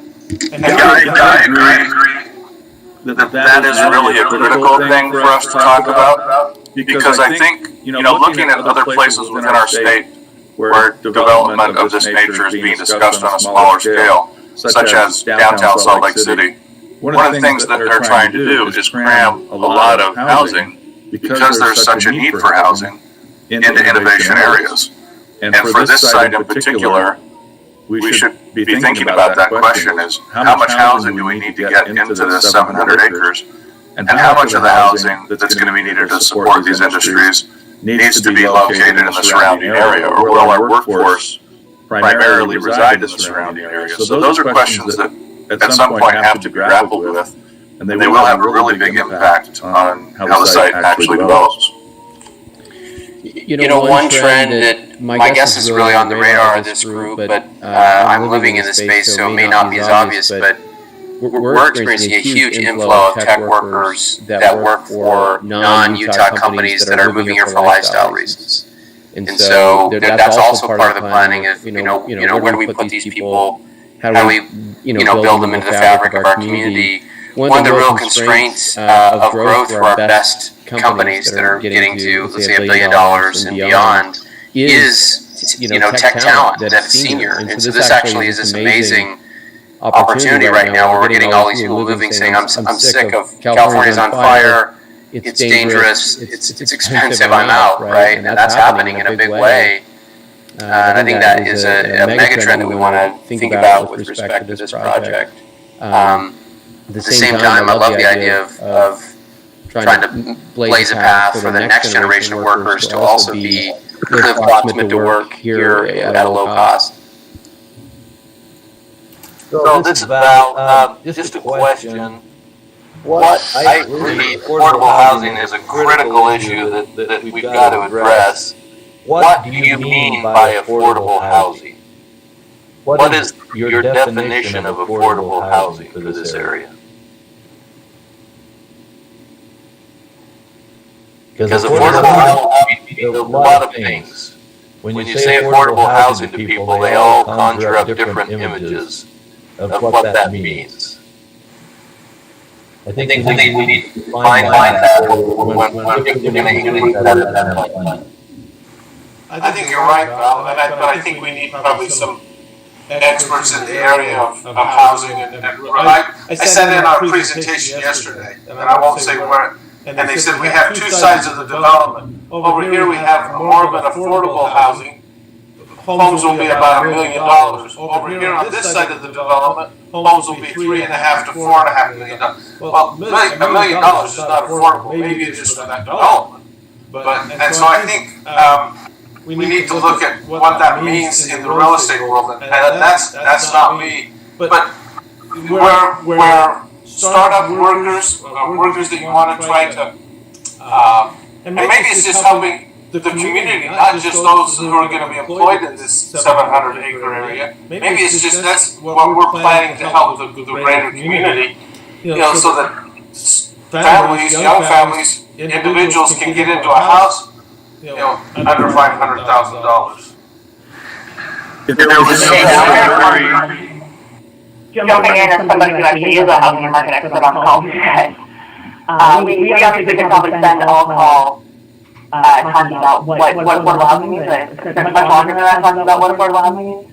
I agree that is really a critical thing for us to talk about, because I think, looking at other places within our state where development of this nature is being discussed on a smaller scale, such as downtown Salt Lake City, one of the things that they're trying to do is cram a lot of housing because there's such a need for housing into innovation areas. And for this site in particular, we should be thinking about that question is, how much housing do we need to get into this 700 acres? And how much of the housing that's going to be needed to support these industries needs to be located in the surrounding area? Or will our workforce primarily reside in the surrounding area? So those are questions that at some point have to be grappled with, and they will have a really big impact on how the site actually develops. One trend that my guess is really on the radar of this group, but I'm living in the space, so it may not be as obvious, but we're experiencing a huge inflow of tech workers that work for non-Utah companies that are moving here for lifestyle reasons. And so that's also part of the planning of, where do we put these people? How do we, build them into the fabric of our community? One of the real constraints of growth for our best companies that are getting to, let's say, $1 billion and beyond is, tech talent that's senior. And so this actually is this amazing opportunity right now where we're getting all these people moving saying, I'm sick of California's on fire, it's dangerous, it's expensive, I'm out, right? And that's happening in a big way. And I think that is a mega trend that we want to think about with respect to this project. At the same time, I love the idea of trying to blaze a path for the next generation of workers to also be live proximate to work here at a low cost. So this is about just a question. I agree, affordable housing is a critical issue that we've got to address. What do you mean by affordable housing? What is your definition of affordable housing for this area? Because affordable housing means a lot of things. When you say affordable housing to people, they all conjure up different images of what that means. I think we need to define that when giving that plan. I think you're right, Val, but I think we need probably some experts in the area of housing. I sat in on a presentation yesterday, and I won't say where, and they said we have two sides of the development. Over here we have more of an affordable housing. Homes will be about $1 million. Over here on this side of the development, homes will be $3.5 to $4.5 million. Well, $1 million is not affordable. Maybe it is for that development. And so I think we need to look at what that means in the real estate world, and that's not me. But where startup workers, workers that you want to try to, and maybe it's just helping the community, not just those who are going to be employed in this 700-acre area. Maybe it's just that's what we're planning to help the greater community, so that families, young families, individuals can get into a house, under $500,000. Jumping in as somebody who actually is a housing market expert on calls, we obviously could probably spend all call talking about what affordable housing means. It's much longer than that talking about what affordable housing means.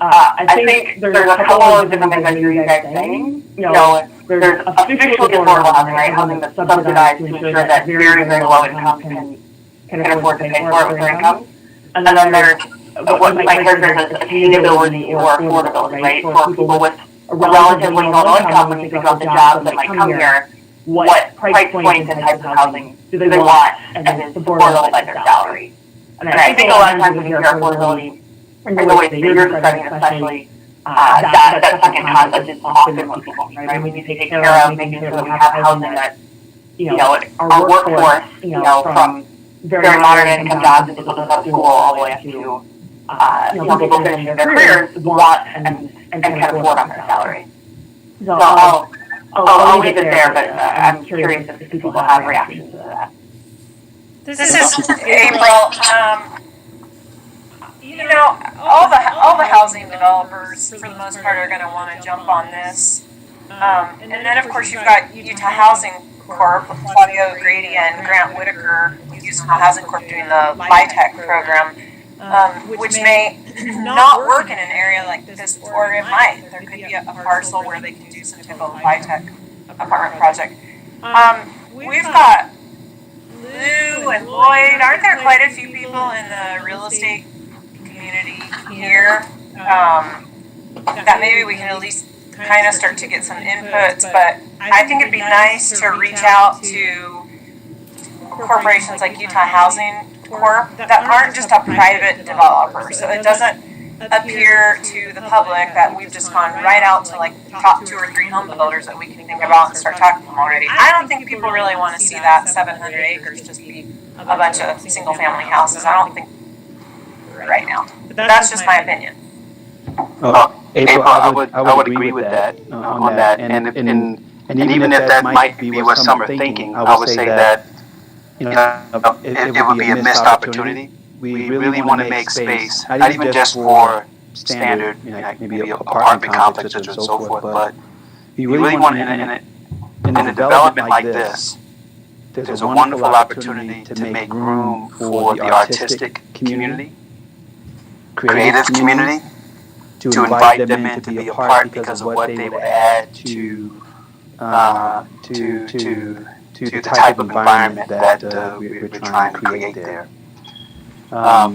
I think there's a couple of different things I hear you guys saying. There's officially affordable housing, right? Housing that's subsidized to ensure that very, very low income can afford to pay for it with their income. And then there's what my characterize as attainability or affordability, right? For people with a relatively low income, when you think about the jobs that might come here, what price points and types of housing do they want and is supportable by their salary? And I think a lot of times when you hear affordability, in the way that you're describing, especially, that second concept is often what people mean, right? We need to take care of making sure that we have housing that, our workforce, from very moderate income jobs that people just out of school all the way up to, people finishing their careers want and can afford on their salary. So I'll leave it there, but I'm curious if people have reactions to that. This is April. All the housing developers, for the most part, are going to want to jump on this. And then, of course, you've got Utah Housing Corp, Flavio Grady and Grant Whitaker, Utah Housing Corp, doing the LIHTC program, which may not work in an area like this, or it might. There could be a parcel where they can do some type of LIHTC apartment project. We've got Lou and Lloyd. Aren't there quite a few people in the real estate community here that maybe we can at least kind of start to get some inputs? But I think it'd be nice to reach out to corporations like Utah Housing Corp that aren't just a private developer, so it doesn't appear to the public that we've just gone right out to like top 2 or 3 home builders that we can think about and start talking to them already. I don't think people really want to see that 700 acres just be a bunch of single family houses. I don't think right now. That's just my opinion. April, I would agree with that on that, and even if that might be what some are thinking, I would say that it would be a missed opportunity. We really want to make space, not even just for standard, maybe apartment complexes and so forth, but you really want in a development like this, there's a wonderful opportunity to make room for the artistic community, creative community, to invite them in to be a part because of what they would add to the type of environment that we're trying to create there. I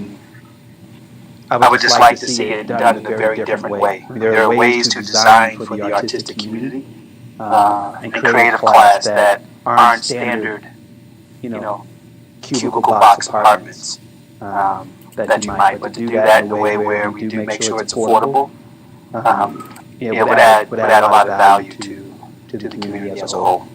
would just like to see it done in a very different way. There are ways to design for the artistic community and creative class that aren't standard, cubicle box apartments that you might. But to do that in a way where we do make sure it's affordable, it would add a lot of value to the community as a whole.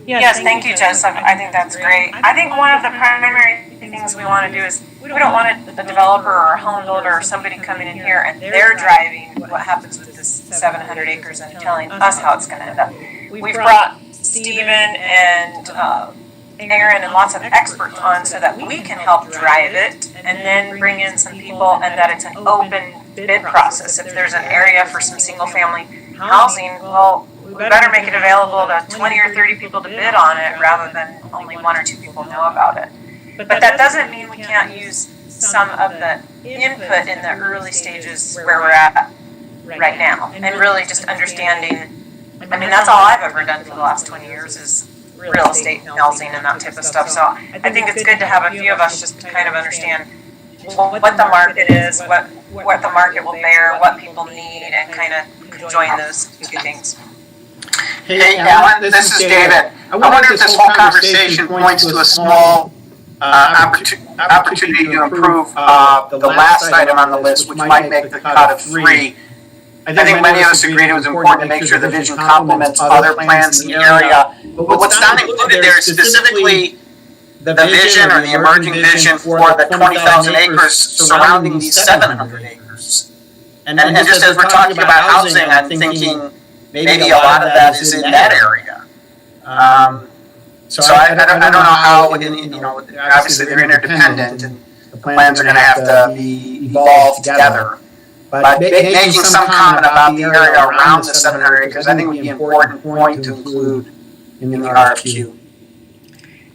Yes, thank you, Joseph. I think that's great. I think one of the primary things we want to do is we don't want a developer or a home builder or somebody coming in here and they're driving what happens with this 700 acres and telling us how it's going to end up. We've brought Stephen and Aaron and lots of experts on so that we can help drive it and then bring in some people and that it's an open bid process. If there's an area for some single family housing, well, we better make it available to 20 or 30 people to bid on it rather than only 1 or 2 people know about it. But that doesn't mean we can't use some of the input in the early stages where we're at right now and really just understanding. I mean, that's all I've ever done for the last 20 years is real estate and housing and that type of stuff. So I think it's good to have a few of us just kind of understand what the market is, what the market will bear, what people need, and kind of join those 2 things. Hey, Alan, this is David. I wonder if this whole conversation points to a small opportunity to improve the last item on the list, which might make the cut of 3. I think many of us agreed it was important to make sure the vision complements other plans in the area. But what's not included there is specifically the vision or the emerging vision for the 20,000 acres surrounding these 700 acres. And just as we're talking about housing, I'm thinking maybe a lot of that is in that area. So I don't know how, obviously they're interdependent and the plans are going to have to be evolved together. But making some comment about the area around the 700 acres, I think would be an important point to include in the RFQ.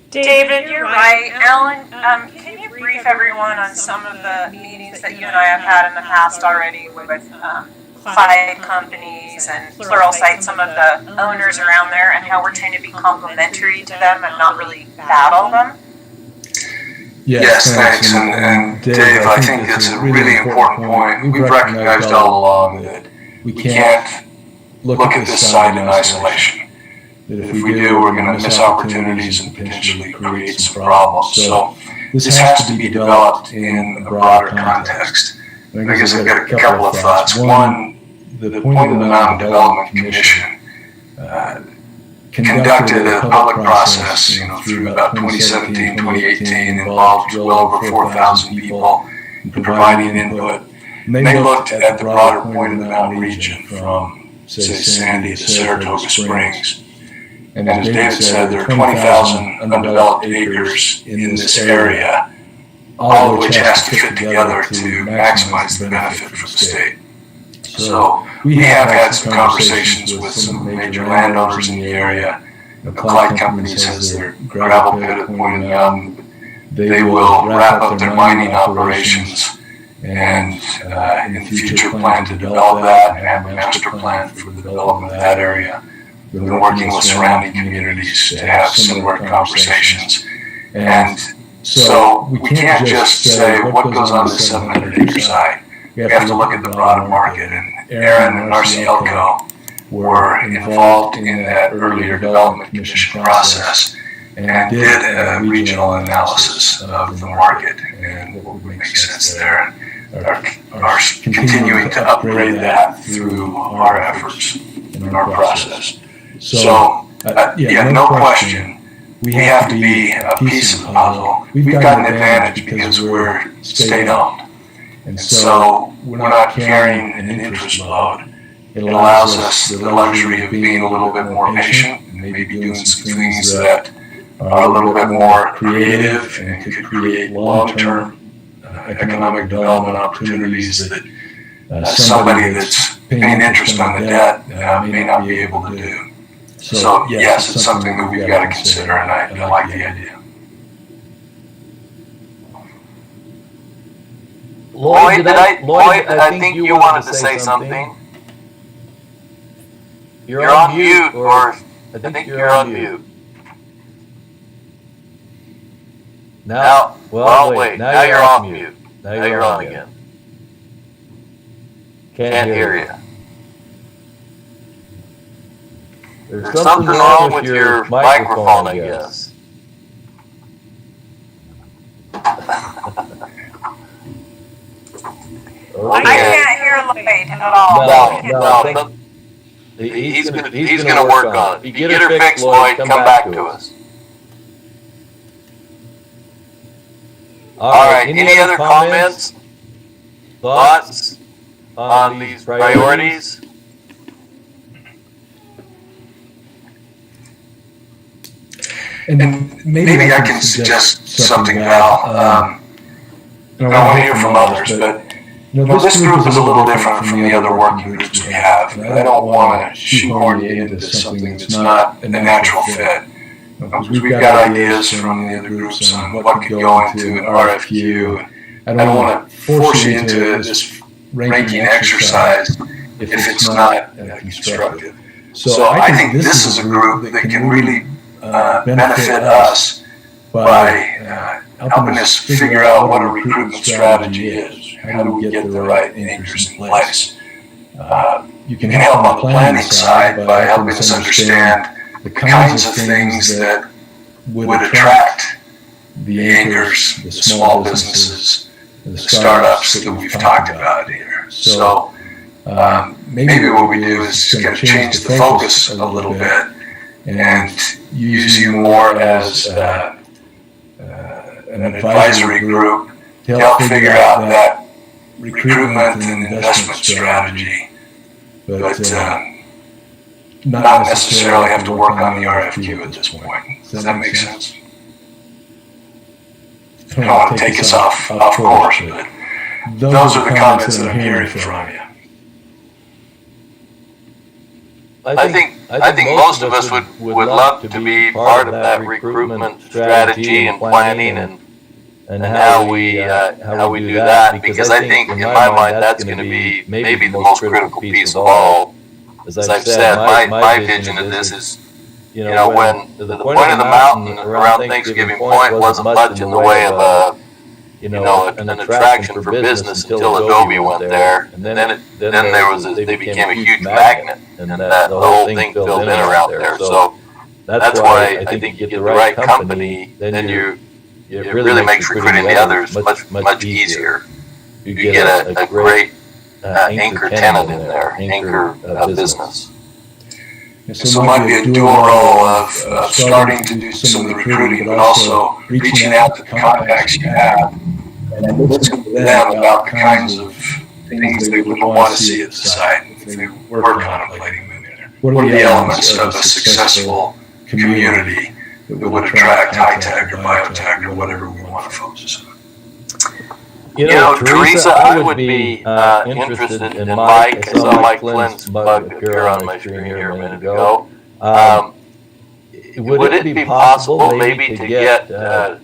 David, you're right. Alan, can you brief everyone on some of the meetings that you and I have had in the past already with site companies and Pluralsight, some of the owners around there, and how we're trying to be complementary to them and not really battle them? Yes, thanks. And Dave, I think it's a really important point. We've recognized all along that we can't look at this site in isolation. That if we do, we're going to miss opportunities and potentially create some problems. So this has to be developed in a broader context. I guess I've got a couple of thoughts. One, the Point of the Mountain Development Commission conducted a public process, through about 2017, 2018, involved well over 4,000 people in providing input. And they looked at the broader Point of the Mountain region from, say, Sandy to Saratoga Springs. And as David said, there are 20,000 undeveloped acres in this area, all of which has to fit together to maximize the benefit for the state. So we have had some conversations with some major landowners in the area. Clyde Companies has their gravel pit at the Point of the Mountain. They will wrap up their mining operations and in the future plan to develop that and have a master plan for the development of that area. We've been working with surrounding communities to have similar conversations. And so we can't just say what goes on this 700-acre site. We have to look at the broader market. And Aaron and RCLCO were involved in that earlier development commission process and did a regional analysis of the market and what would make sense there. Are continuing to upgrade that through our efforts in our process. So, no question, we have to be a piece of the puzzle. We've got an advantage because we're state-owned. And so we're not carrying an interest load. It allows us the luxury of being a little bit more patient and maybe doing some things that are a little bit more creative and could create long-term economic development opportunities that somebody that's paying interest on the debt may not be able to do. So yes, it's something that we've got to consider, and I like the idea. Lloyd, I think you wanted to say something. You're on mute, or I think you're on mute. Now, wait, now you're off mute. Now you're on again. Can't hear you. There's something wrong with your microphone, I guess. I can't hear Lloyd at all. No. He's gonna work on it. If you get her fixed, Lloyd, come back to us. All right. Any other comments? Thoughts on these priorities? And maybe I can suggest something, Val. I want to hear from others, but this group is a little different from the other working groups we have. I don't want to shoehorn you into something that's not a natural fit. Because we've got ideas from the other groups on what could go into an RFQ. I don't want to force you into this ranking exercise if it's not constructive. So I think this is a group that can really benefit us by helping us figure out what a recruitment strategy is. How do we get the right anchors in place? You can help on the planning side by helping us understand the kinds of things that would attract the anchors, the small businesses, and the startups that we've talked about here. So maybe what we do is kind of change the focus a little bit and use you more as an advisory group to help figure out that recruitment and investment strategy, but not necessarily have to work on the RFQ at this point. Does that make sense? I don't want to take us off course, but those are the comments that I'm hearing from you. I think most of us would love to be part of that recruitment strategy and planning and how we do that, because I think in my mind that's going to be maybe the most critical piece of all. As I've said, my vision of this is, when the point of the mountain around Thanksgiving Point wasn't much in the way of an attraction for business until Adobe went there, and then they became a huge magnet, and the whole thing filled in around there. So that's why I think you get the right company, then it really makes recruiting the others much easier. You get a great anchor tenant in there, anchor business. So it might be a dual role of starting to do some of the recruiting, but also reaching out to the contacts you have and listening to them about the kinds of things they would want to see at the site if they were contemplating moving there. What are the elements of a successful community that would attract high tech or biotech or whatever we want to focus on? Teresa, I would be interested in Mike. I saw Mike Flynn's bug appear on my screen here a minute ago. Would it be possible maybe to get a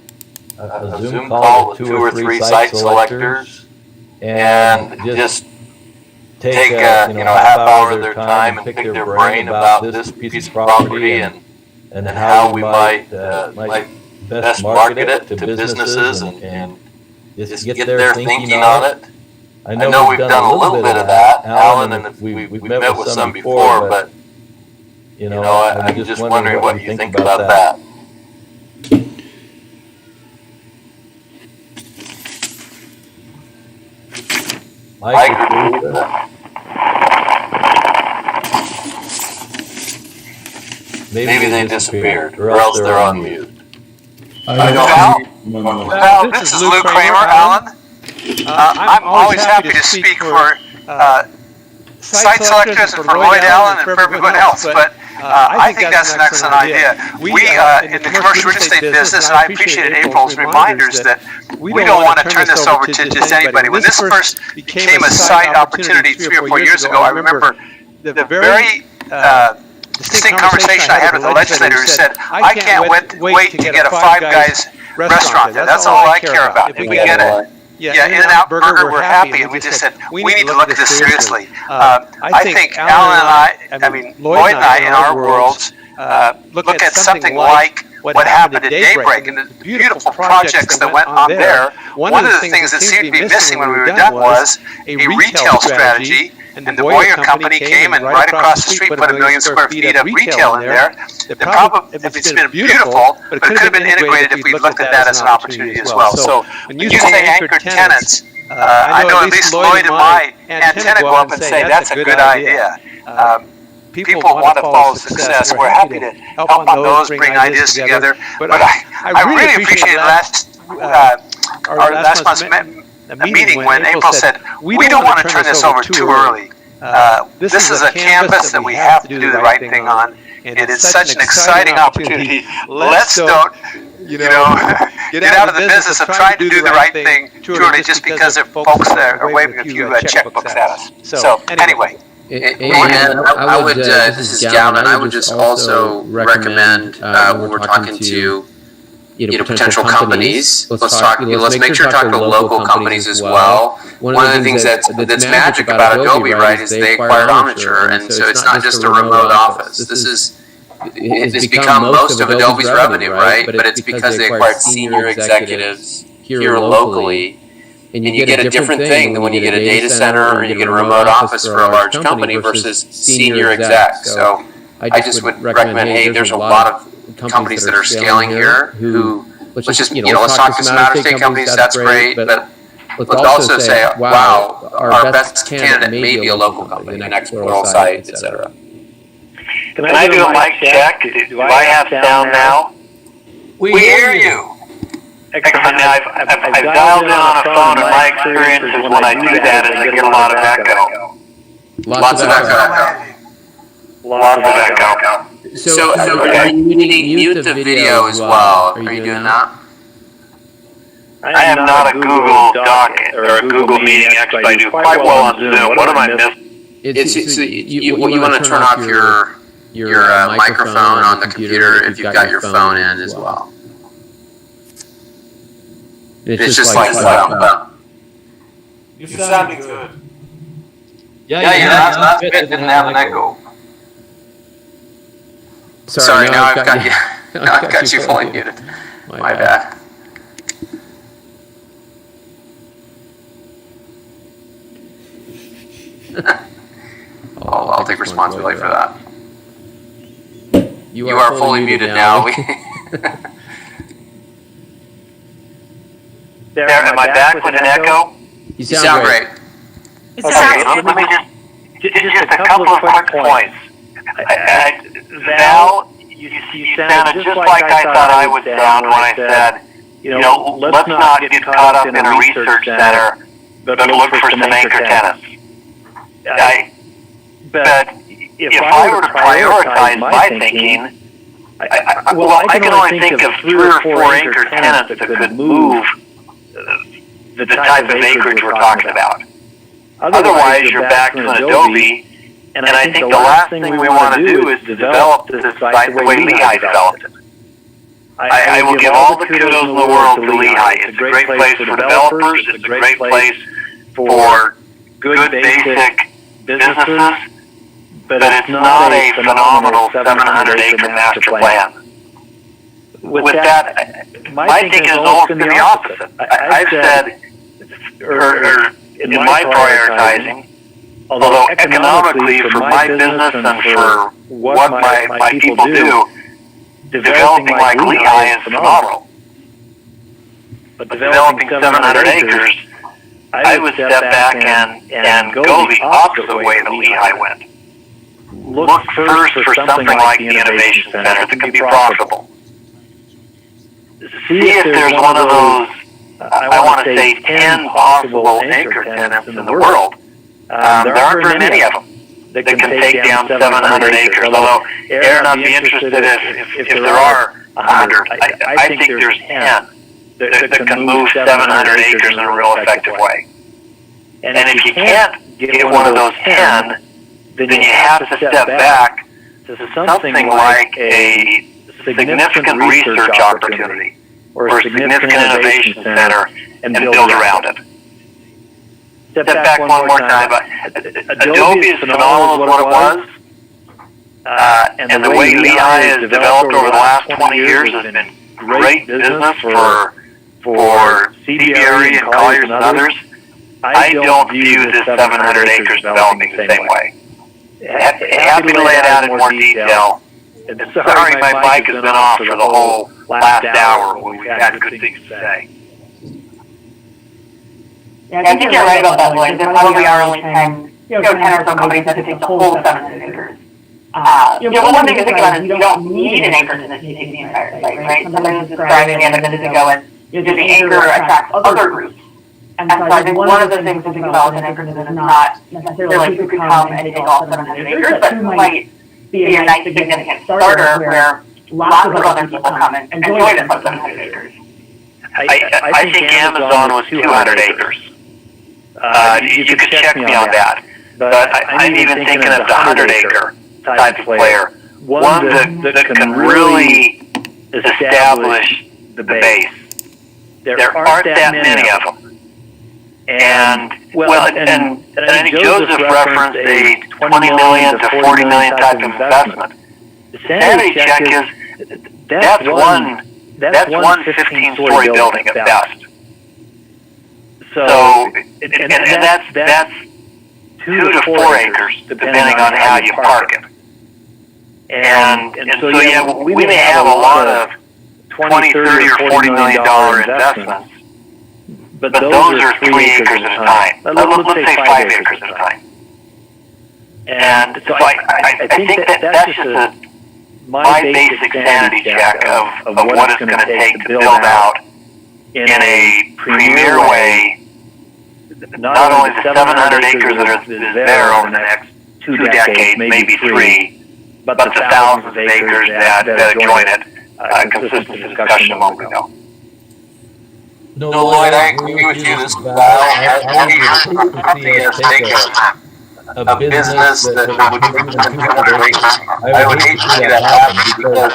Zoom call with 2 or 3 site selectors and just take a half hour of their time and pick their brain about this piece of property and how we might best market it to businesses and just get their thinking on it. I know we've done a little bit of that, Alan, and we've met with some before, but I'm just wondering what you think about that. Mike, maybe they disappeared, or else they're on mute. Well, this is Lou Kramer, Alan. I'm always happy to speak for site selectors and for Lloyd Allen and for everyone else, but I think that's an excellent idea. We, in the commercial real estate business, and I appreciated April's reminders that we don't want to turn this over to just anybody. When this first became a site opportunity 3 or 4 years ago, I remember the very distinct conversation I had with the legislator who said, I can't wait to get a Five Guys restaurant there. That's all I care about. If we get it. Yeah, In-N-Out Burger, we're happy, and we just said, we need to look at this seriously. I think Alan and Lloyd and I, in our worlds, look at something like what happened at Daybreak and the beautiful projects that went on there. One of the things that seemed to be missing when we were done was a retail strategy. And the Boyer Company came and right across the street put 1 million square feet of retail in there. It's been beautiful, but it could have been integrated if we looked at that as an opportunity as well. So when you say anchor tenants, I know at least Lloyd and my antenna go up and say that's a good idea. People want to follow success. We're happy to help on those, bring ideas together. But I really appreciated last month's a meeting when April said, we don't want to turn this over too early. This is a canvas that we have to do the right thing on. It is such an exciting opportunity. Let's don't, get out of the business of trying to do the right thing too early just because there are folks that are waving a few checkbooks at us. So anyway. And I would, this is Galvin, I would just also recommend when we're talking to potential companies. Let's make sure to talk to local companies as well. One of the things that's magic about Adobe, right, is they acquired Omniture, and so it's not just a remote office. It's become most of Adobe's revenue, right? But it's because they acquired senior executives here locally, and you get a different thing than when you get a data center or you get a remote office for a large company versus senior execs. So I just would recommend, hey, there's a lot of companies that are scaling here who let's just, let's talk to some out-of-state companies, that's great, but let's also say, wow, our best candidate may be a local company, the next Pluralsight, et cetera. Can I do a mic check? Do I have sound now? We hear you. Excellent. I've dialed in on a phone, and my experience is when I do that, is I get a lot of echo. Lots of echo. Lots of echo. So are you needing mute the video as well? Are you doing that? I am not a Google Doc or a Google Meeting expert. I do quite well on Zoom. What am I missing? So you want to turn off your microphone on the computer if you've got your phone in as well. It's just like that. You're sounding good. Yeah, that's good. Didn't have an echo. Sorry, now I've got you. Now I've got you fully muted. My bad. I'll take responsibility for that. You are fully muted now. There, am I back with an echo? You sound great. Okay, let me just a couple of quick points. Val, you sounded just like I thought I would sound when I said, let's not get caught up in a research center, but look for some anchor tenants. But if I were to prioritize my thinking, I can only think of 3 or 4 anchor tenants that could move the type of acreage we're talking about. Otherwise, you're back to an Adobe, and I think the last thing we want to do is develop this site the way Lehigh developed it. I will give all the kudos in the world to Lehigh. It's a great place for developers. It's a great place for good basic businesses, but it's not a phenomenal 700-acre master plan. With that, my thinking has always been the opposite. I've said, or in my prioritizing, although economically for my business and for what my people do, developing like Lehigh is phenomenal. But developing 700 acres, I would step back and go the opposite way that Lehigh went. Look first for something like the Innovation Center that can be profitable. See if there's one of those, I want to say, 10 possible anchor tenants in the world. There aren't very many of them that can take down 700 acres, although Aaron, I'd be interested if there are 100. I think there's 10 that can move 700 acres in a real effective way. And if you can't get one of those 10, then you have to step back to something like a significant research opportunity or a significant innovation center and build around it. Step back one more time. Adobe is phenomenal as what it was, and the way Lehigh has developed over the last 20 years has been great business for CBRE and Colliers and others. I don't view this 700 acres developing the same way. Happy to lay it out in more detail. Sorry my mic has been off for the whole last hour when we've had good things to say. Yeah, I think you're right about that, Lloyd. There probably are only 10 or so companies that could take the whole 700 acres. One thing to think about is you don't need an anchor to take the entire site, right? Somebody was describing it a minute ago as the anchor attracts other groups. And so I think one of the things to think about with an anchor is not necessarily who could come and take all 700 acres, but who might be a nice significant starter where lots of other people come and enjoy the 700 acres. I think Amazon was 200 acres. You could check me on that. But I'm even thinking of the 100-acre type of player. One that can really establish the base. There aren't that many of them. And I think Joseph referenced a 20 million to 40 million type of investment. The sanity check is that's one 15-story building at best. So and that's 2 to 4 acres depending on how you park it. And so yeah, we may have a lot of $20, $30, or $40 million investments. But those are 3 acres at a time. Let's say 5 acres at a time. And so I think that's just my basic sanity check of what it's going to take to build out in a premier way not only the 700 acres that is there over the next 2 decades, maybe 3, but the thousands of acres that join it, consistent discussion a moment ago. No, Lloyd, I agree with you. This is I a business that would contribute to I would hate to see that happen because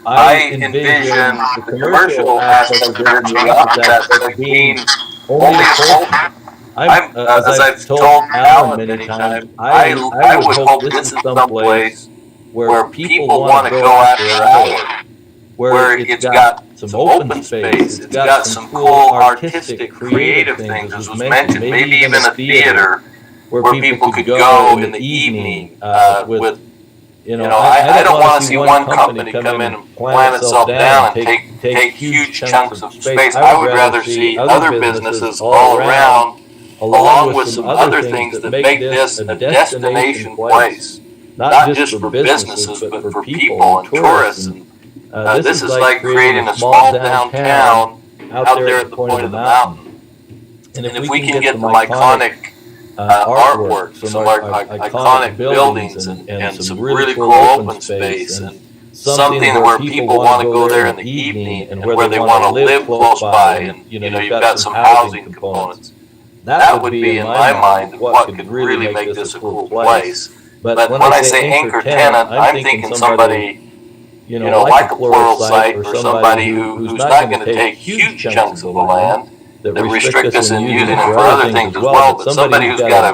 I envision the commercial aspect of the opposite as being only a as I've told Alan many times, I would hope this is someplace where people want to go after hours, where it's got some open space, it's got some cool artistic, creative things, as was mentioned, maybe even a theater where people could go in the evening with, I don't want to see one company come in and plant itself down and take huge chunks of space. I would rather see other businesses all around, along with some other things that make this a destination place, not just for businesses, but for people and tourists. This is like creating a small downtown out there at the point of the mountain. And if we can get some iconic artwork, some iconic buildings, and some really cool open space, and something where people want to go there in the evening and where they want to live close by, and you've got some housing components. That would be, in my mind, what could really make this a cool place. But when I say anchor tenant, I'm thinking somebody, like a Pluralsight, or somebody who's not going to take huge chunks of the land that restrict us in using it for other things as well, but somebody who's got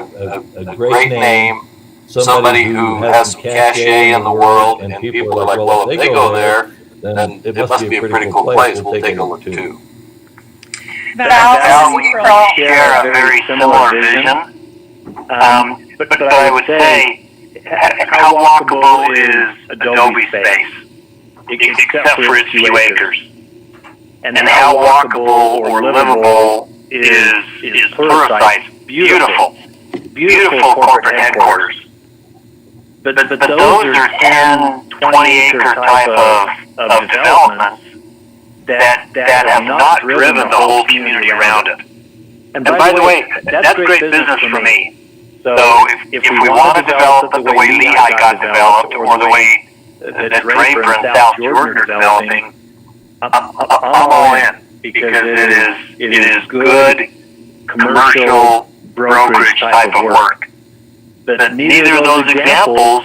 a great name, somebody who has some cachet in the world, and people are like, well, if they go there, then it must be a pretty cool place. We'll take a look too. Val, we probably share a very similar vision, but I would say, how walkable is Adobe space, except for its few acres? And how walkable or livable is Pluralsight's beautiful corporate headquarters. But those are 10, 20 acre type of developments that have not driven the whole community around it. And by the way, that's great business for me. So if we want to develop it the way Lehigh got developed, or the way that Draper and South Jordan are developing, I'm all in, because it is good commercial brokerage type of work. But neither of those examples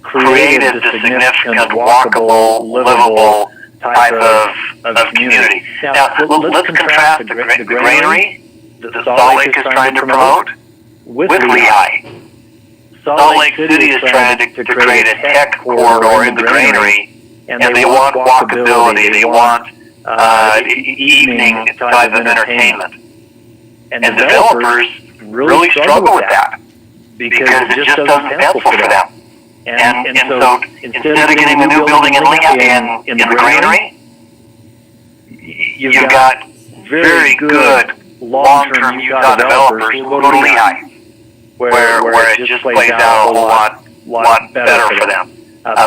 created the significant walkable, livable type of community. Now, let's contrast the granary that Salt Lake is trying to promote with Lehigh. Salt Lake City is trying to create a tech corridor in the granary, and they want walkability, they want evening type of entertainment. And developers really struggle with that, because it just doesn't pencil for them. And so instead of getting a new building in Lehigh, in the granary, you've got very good long-term Utah developers who go to Lehigh, where it just plays out a whole lot better for them,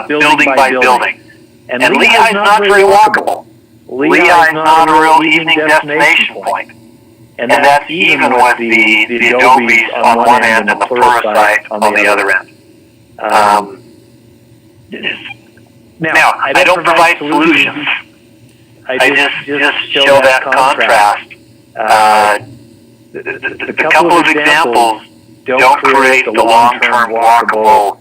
building by building. And Lehigh's not very walkable. Lehigh's not a real evening destination point. And that's even with the Adobes on one end and the Pluralsight on the other end. Now, I don't provide solutions. I just show that contrast. The couple of examples don't create the long-term walkable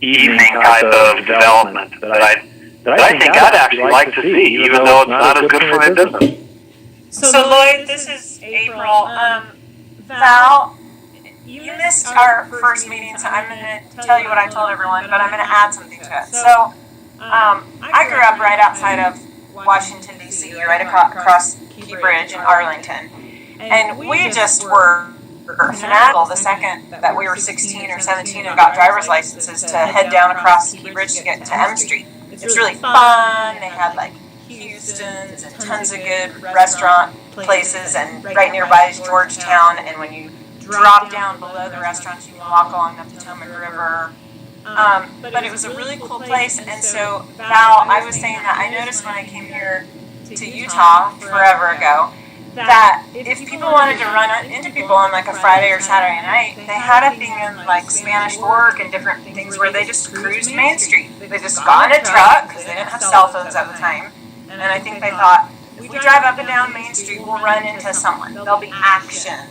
evening type of development that I think I'd actually like to see, even though it's not as good for my business. So Lloyd, this is April. Val, you missed our first meeting, so I'm going to tell you what I told everyone, but I'm going to add something to it. So, I grew up right outside of Washington, D.C., right across Key Bridge in Arlington. And we just were fanatical the second that we were 16 or 17 and got driver's licenses to head down across Key Bridge to get to M Street. It's really fun. They had like Houston's and tons of good restaurant places, and right nearby is Georgetown. And when you drop down below the restaurants, you can walk along the Potomac River. But it was a really cool place. And so, Val, I was saying that I noticed when I came here to Utah forever ago that if people wanted to run into people on like a Friday or Saturday night, they had a thing in like Spanish Fork and different things where they just cruised Main Street. They just got in a truck because they didn't have cell phones at the time. And I think they thought, if we drive up and down Main Street, we'll run into someone. There'll be action.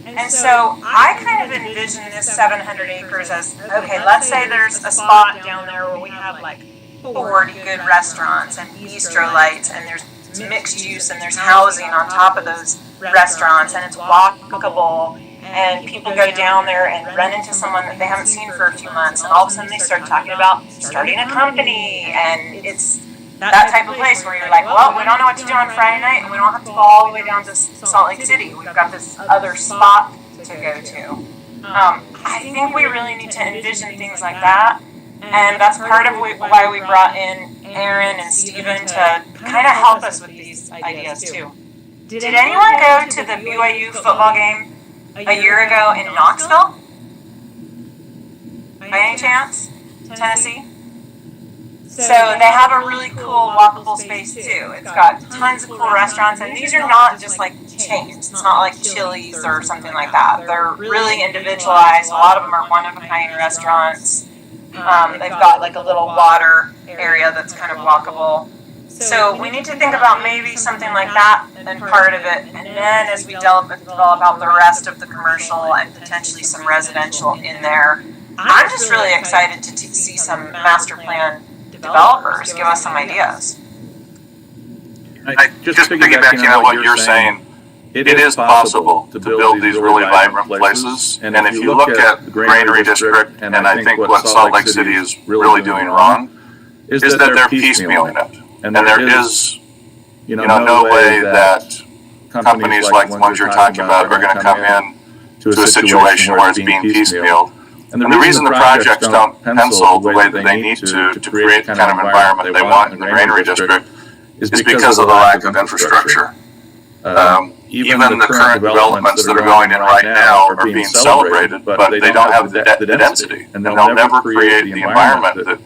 And so I kind of envision this 700 acres as, okay, let's say there's a spot down there where we have like 40 good restaurants and bistro lights, and there's mixed use, and there's housing on top of those restaurants, and it's walkable, and people go down there and run into someone that they haven't seen for a few months, and all of a sudden they start talking about starting a company, and it's that type of place where you're like, well, we don't know what to do on Friday night, and we don't have to go all the way down to Salt Lake City. We've got this other spot to go to. I think we really need to envision things like that, and that's part of why we brought in Aaron and Steven to kind of help us with these ideas too. Did anyone go to the BYU football game a year ago in Knoxville? By any chance? Tennessee? So they have a really cool walkable space too. It's got tons of cool restaurants, and these are not just like chains. It's not like Chili's or something like that. They're really individualized. A lot of them are one-of-a-kind restaurants. They've got like a little water area that's kind of walkable. So we need to think about maybe something like that and part of it. And then as we develop out the rest of the commercial and potentially some residential in there, I'm just really excited to see some master plan developers give us some ideas. Just piggybacking on what you're saying, it is possible to build these really vibrant places. And if you look at the Granary District, and I think what Salt Lake City is really doing wrong, is that they're piecemealing it. And there is, no way that companies like the ones you're talking about are going to come in to a situation where it's being piecemealed. And the reason the projects don't pencil the way that they need to create the kind of environment they want in the Granary District is because of the lack of infrastructure. Even the current developments that are going in right now are being celebrated, but they don't have the density, and they'll never create the environment that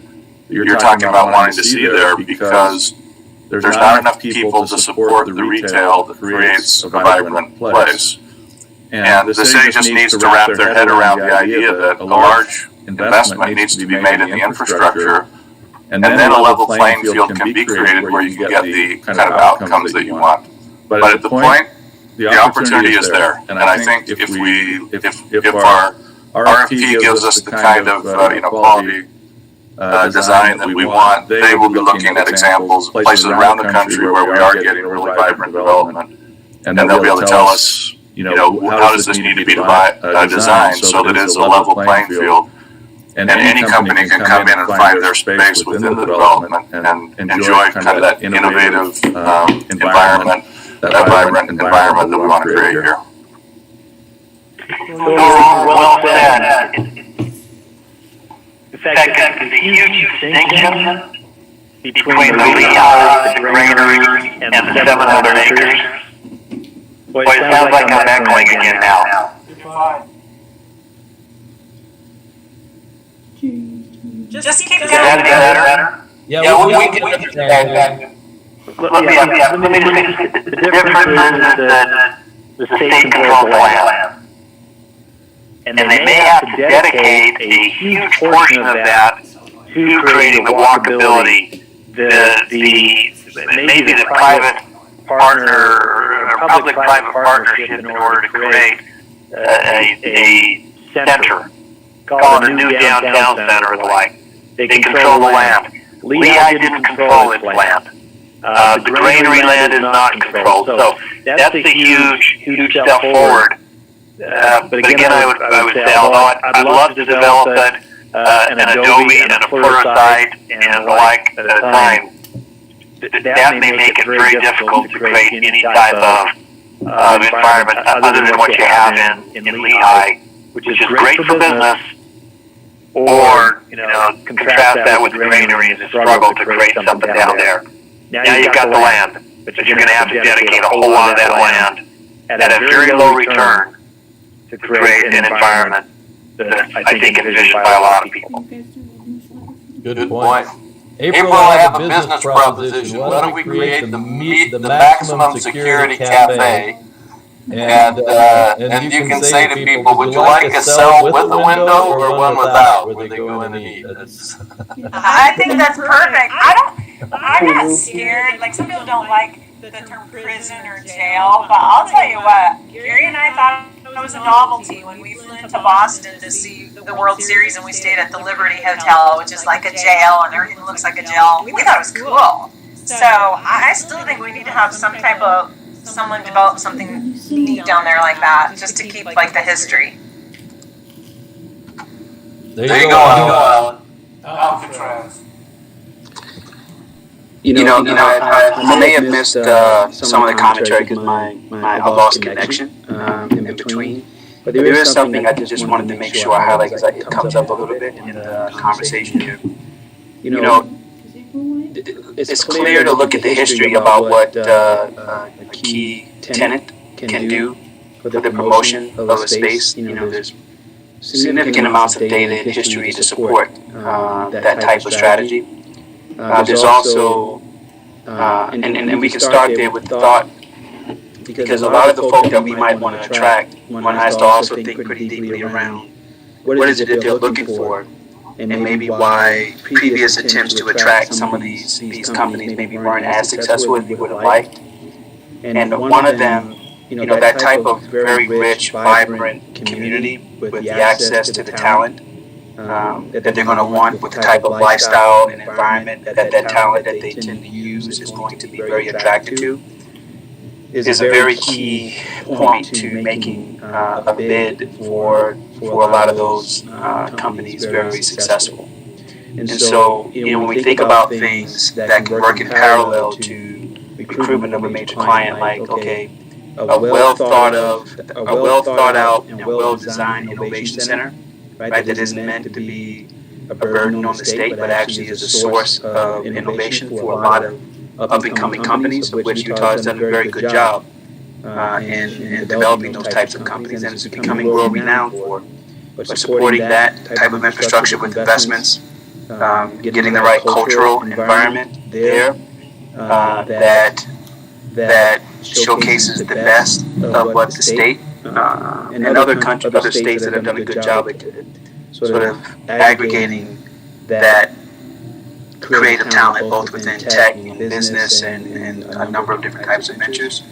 you're talking about wanting to see there, because there's not enough people to support the retail that creates a vibrant place. And the city just needs to wrap their head around the idea that a large investment needs to be made in the infrastructure, and then a level playing field can be created where you can get the kind of outcomes that you want. But at the point, the opportunity is there, and I think if our RFP gives us the kind of quality design that we want, they will be looking at examples, places around the country where we are getting really vibrant development, and they'll be able to tell us, how does this need to be designed so that it's a level playing field, and any company can come in and find their space within the development and enjoy kind of that innovative environment, that vibrant environment that we want to create here. Well said. In fact, there's a huge distinction between the Lehigh, the Granary, and the 700 acres. Boy, it sounds like I'm echoing again now. Just keep Is that going. better? Yeah, we can do that. Let me just say, the difference is that the state controls the land. And they may have to dedicate a huge portion of that to creating the walkability, maybe the private partner, or public-private partnership in order to create a center, call it a new downtown center or the like. They control the land. Lehigh didn't control its land. The Granary land is not controlled, so that's a huge step forward. But again, I would say, although I'd love to develop an Adobe and a Pluralsight and the like at a time, that may make it very difficult to create any type of environment other than what you have in Lehigh, which is great for business. Or, contrast that with the Granary as a struggle to create something down there. Now you've got the land, but you're going to have to dedicate a whole lot of that land at a very low return to create an environment that I think envisioned by a lot of people. Good point. April, I have a business proposition. Why don't we create the maximum security cafe? And you can say to people, would you like a cell with a window or one without, where they go in and eat? I think that's perfect. I'm not scared. Like, some people don't like the term prison or jail, but I'll tell you what, Gary and I thought it was a novelty when we flew into Boston to see the World Series, and we stayed at the Liberty Hotel, which is like a jail, and everything looks like a jail. We thought it was cool. So I still think we need to have someone develop something neat down there like that, just to keep like the history. There you go, Alan. Alcatraz. I may have missed some of the commentary because I lost connection in between. But there is something I just wanted to make sure I highlight because it comes up a little bit in the conversation here. It's clear to look at the history about what a key tenant can do for the promotion of a space. There's significant amounts of data and history to support that type of strategy. There's also, and we can start there with thought, because a lot of the folk that we might want to attract, one has to also think pretty deeply around what is it that they're looking for, and maybe why previous attempts to attract some of these companies maybe weren't as successful as we would have liked. And one of them, that type of very rich, vibrant community with the access to the talent that they're going to want, with the type of lifestyle and environment that talent that they tend to use is going to be very attractive to, is a very key point to making a bid for a lot of those companies very successul. And so, when we think about things that can work in parallel to recruitment of a major client, like, okay, a well thought out and well designed innovation center, right, that isn't meant to be a burden on the state, but actually is a source of innovation for a lot of up-and-coming companies, of which Utah has done a very good job in developing those types of companies, and it's becoming world-renowned for. But supporting that type of infrastructure with investments, getting the right cultural environment there that showcases the best of what the state and other states that have done a good job at sort of aggregating that creative talent both within tech and business and a number of different types of ventures.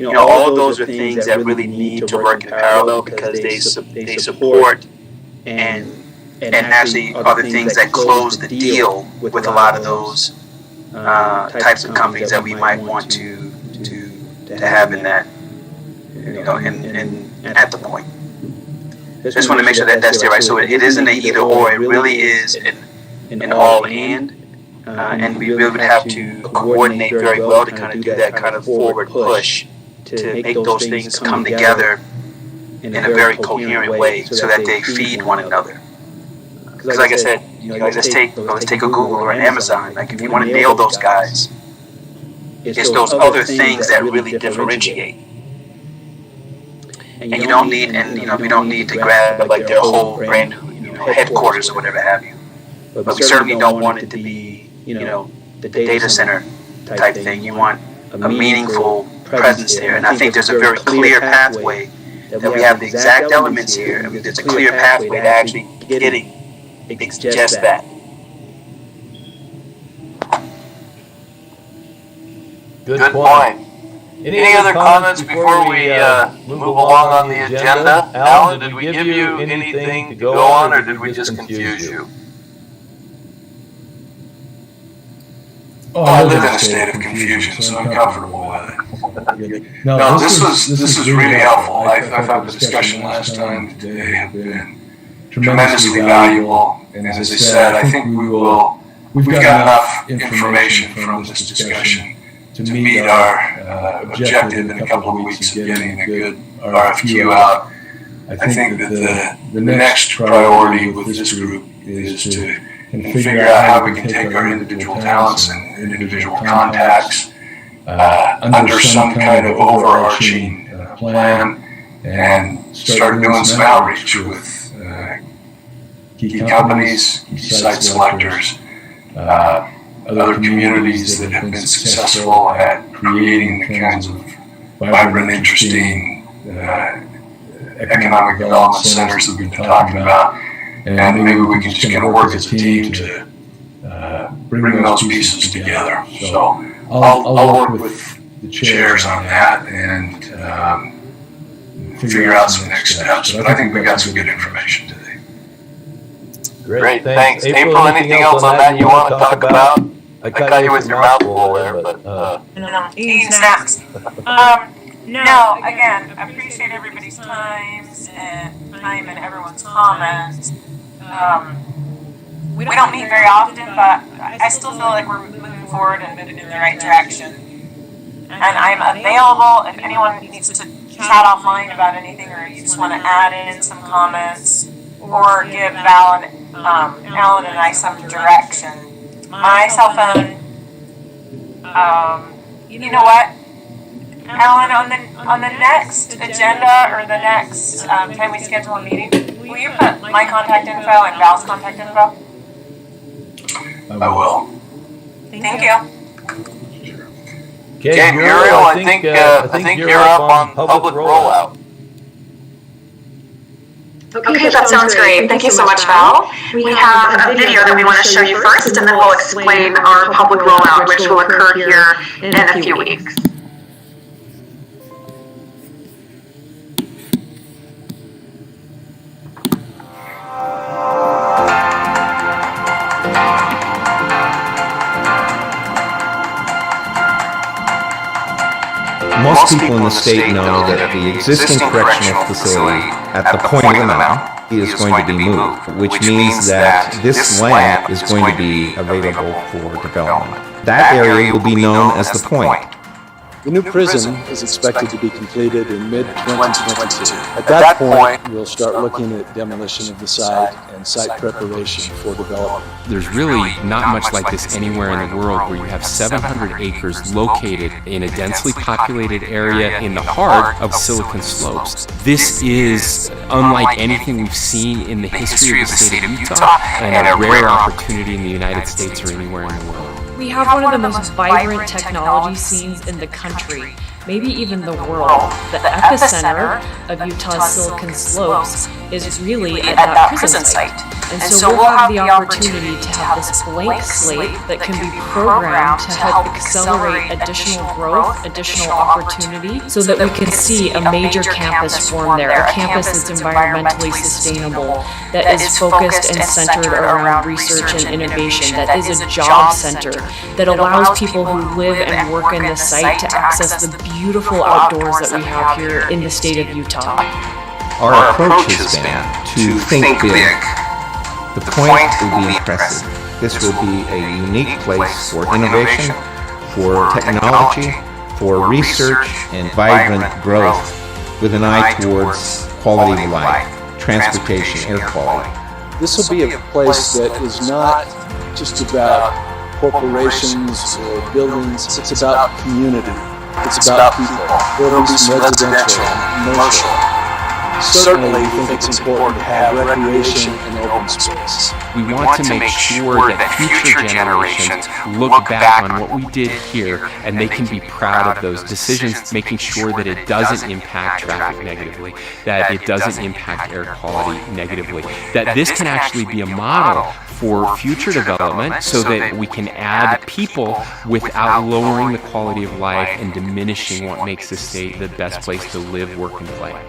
All of those are things that really need to work in parallel, because they support and actually are the things that close the deal with a lot of those types of companies that we might want to have in that, and at the point. Just want to make sure that that's there, right? So it isn't an either or, it really is an all and we really would have to coordinate very well to kind of do that kind of forward push to make those things come together in a very coherent way so that they feed one another. Because like I said, let's take a Google or an Amazon. Like, if you want to nail those guys, it's those other things that really differentiate. And you don't need, we don't need to grab like their whole brand new, headquarters or whatever have you. But we certainly don't want it to be, the data center type thing. You want a meaningful presence there. And I think there's a very clear pathway that we have the exact elements here. I mean, there's a clear pathway to actually getting just that. Good point. Any other comments before we move along on the agenda? Alan, did we give you anything to go on, or did we just confuse you? I live in a state of confusion, so I'm comfortable with it. No, this was really helpful. I thought the discussion last time today had been tremendously valuable, and as I said, I think we've got enough information from this discussion to meet our objective in a couple of weeks of getting a good RFQ out. I think that the next priority with this group is to and figure out how we can take our individual talents and individual contacts under some kind of overarching plan and start doing some outreach with key companies, key site selectors, other communities that have been successful at creating the kinds of vibrant, interesting economic development centers that we've been talking about. And maybe we can just kind of work as a team to bring those pieces together. So I'll work with the chairs on that and figure out some next steps. But I think we got some good information today. Great, thanks. April, anything else on that you want to talk about? I caught you with your mouth full there, but. Eating snacks. No, again, I appreciate everybody's time and everyone's comments. We don't meet very often, but I still feel like we're moving forward and moving in the right direction. And I'm available if anyone needs to chat offline about anything, or you just want to add in some comments or give Alan and I some direction. My cell phone, you know what? Alan, on the next agenda or the next time we schedule a meeting, will you put my contact info and Val's contact info? I will. Thank you. Okay, Muriel, I think you're up on public rollout. Okay, that sounds great. Thank you so much, Val. We have a video that we want to show you first, and then we'll explain our public rollout, which will occur here in a few weeks. Most people in the state know that the existing correctional facility at the point of the mountain is going to be moved, which means that this land is going to be available for development. That area will be known as the point. The new prison is expected to be completed in mid-2022. At that point, we'll start looking at demolition of the site and site preparation for development. There's really not much like this anywhere in the world, where you have 700 acres located in a densely populated area in the heart of Silicon Slopes. This is unlike anything we've seen in the history of the state of Utah, and a rare opportunity in the United States or anywhere in the world. We have one of the most vibrant technology scenes in the country, maybe even the world. The epicenter of Utah's Silicon Slopes is really at that prison site. And so we'll have the opportunity to have this blank slate that can be programmed to help accelerate additional growth, additional opportunity, so that we can see a major campus form there, a campus that's environmentally sustainable, that is focused and centered around research and innovation, that is a job center, that allows people who live and work in the site to access the beautiful outdoors that we have here in the state of Utah. Our approach has been to think big. The point will be impressive. This will be a unique place for innovation, for technology, for research and vibrant growth, with an eye towards quality of life, transportation, air quality. This will be a place that is not just about corporations or buildings, it's about community. It's about people. There'll be some residential and commercial. Certainly, we think it's important to have recreation and open space. We want to make sure that future generations look back on what we did here, and they can be proud of those decisions, making sure that it doesn't impact traffic negatively, that it doesn't impact air quality negatively, that this can actually be a model for future development, so that we can add people without lowering the quality of life and diminishing what makes the state the best place to live, work, and play.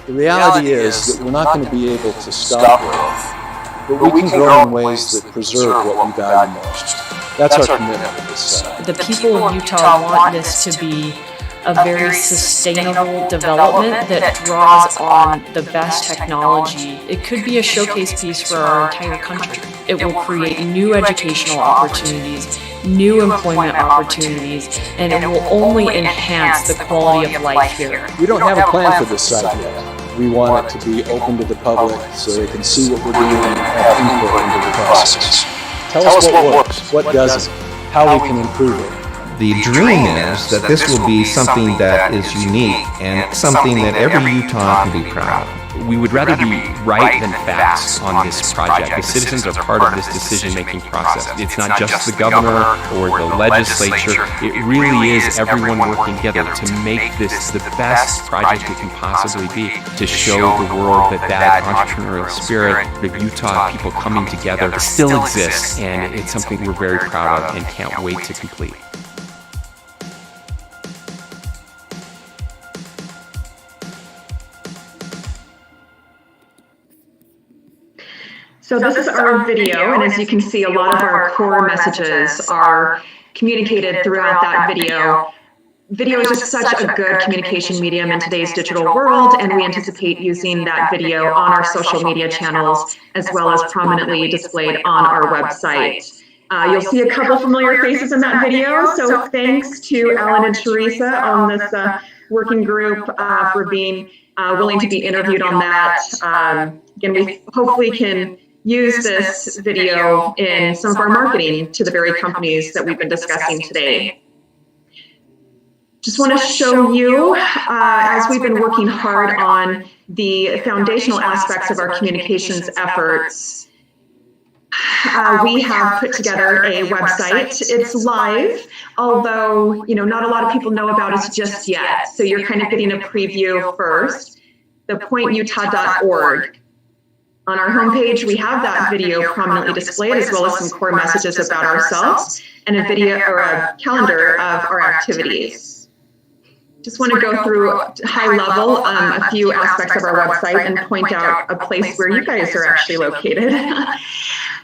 The reality is that we're not going to be able to stop growth, but we can grow in ways that preserve what we value most. That's our commitment to this site. The people of Utah want this to be a very sustainable development that draws on the best technology. It could be a showcase piece for our entire country. It will create new educational opportunities, new employment opportunities, and it will only enhance the quality of life here. We don't have a plan for this site yet. We want it to be open to the public so they can see what we're doing and have input into the process. Tell us what works, what doesn't, how we can improve it. The dream is that this will be something that is unique and something that every Utah can be proud of. We would rather be right than fast on this project. The citizens are part of this decision-making process. It's not just the governor or the legislature. It really is everyone working together to make this the best project it can possibly be, to show the world that that entrepreneurial spirit, the Utah people coming together, still exists, and it's something we're very proud of and can't wait to complete. So this is our video, and as you can see, a lot of our core messages are communicated throughout that video. Video is just such a good communication medium in today's digital world, and we anticipate using that video on our social media channels as well as prominently displayed on our website. You'll see a couple familiar faces in that video, so thanks to Alan and Teresa on this working group for being willing to be interviewed on that. Again, we hopefully can use this video in some of our marketing to the very companies that we've been discussing today. Just want to show you, as we've been working hard on the foundational aspects of our communications efforts, we have put together a website. It's live, although not a lot of people know about us just yet. So you're kind of getting a preview first. thepointutah.org. On our homepage, we have that video prominently displayed, as well as some core messages about ourselves and a video or a calendar of our activities. Just want to go through high level a few aspects of our website and point out a place where you guys are actually located.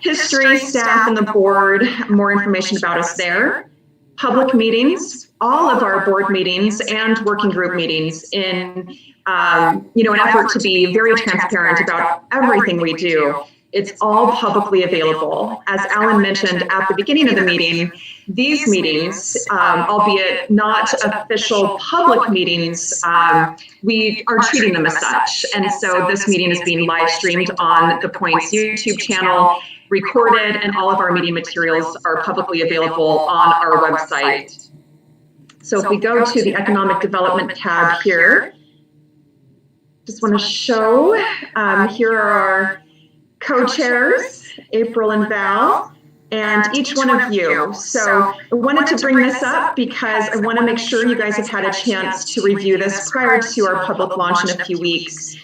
History, staff, and the board, more information about us there. Public meetings, all of our board meetings and working group meetings in an effort to be very transparent about everything we do. It's all publicly available. As Alan mentioned at the beginning of the meeting, these meetings, albeit not official public meetings, we are treating them as such. And so this meeting is being live streamed on the Points YouTube channel, recorded, and all of our meeting materials are publicly available on our website. So if we go to the Economic Development tab here, just want to show, here are our co-chairs, April and Val, and each one of you. So I wanted to bring this up because I want to make sure you guys have had a chance to review this prior to our public launch in a few weeks.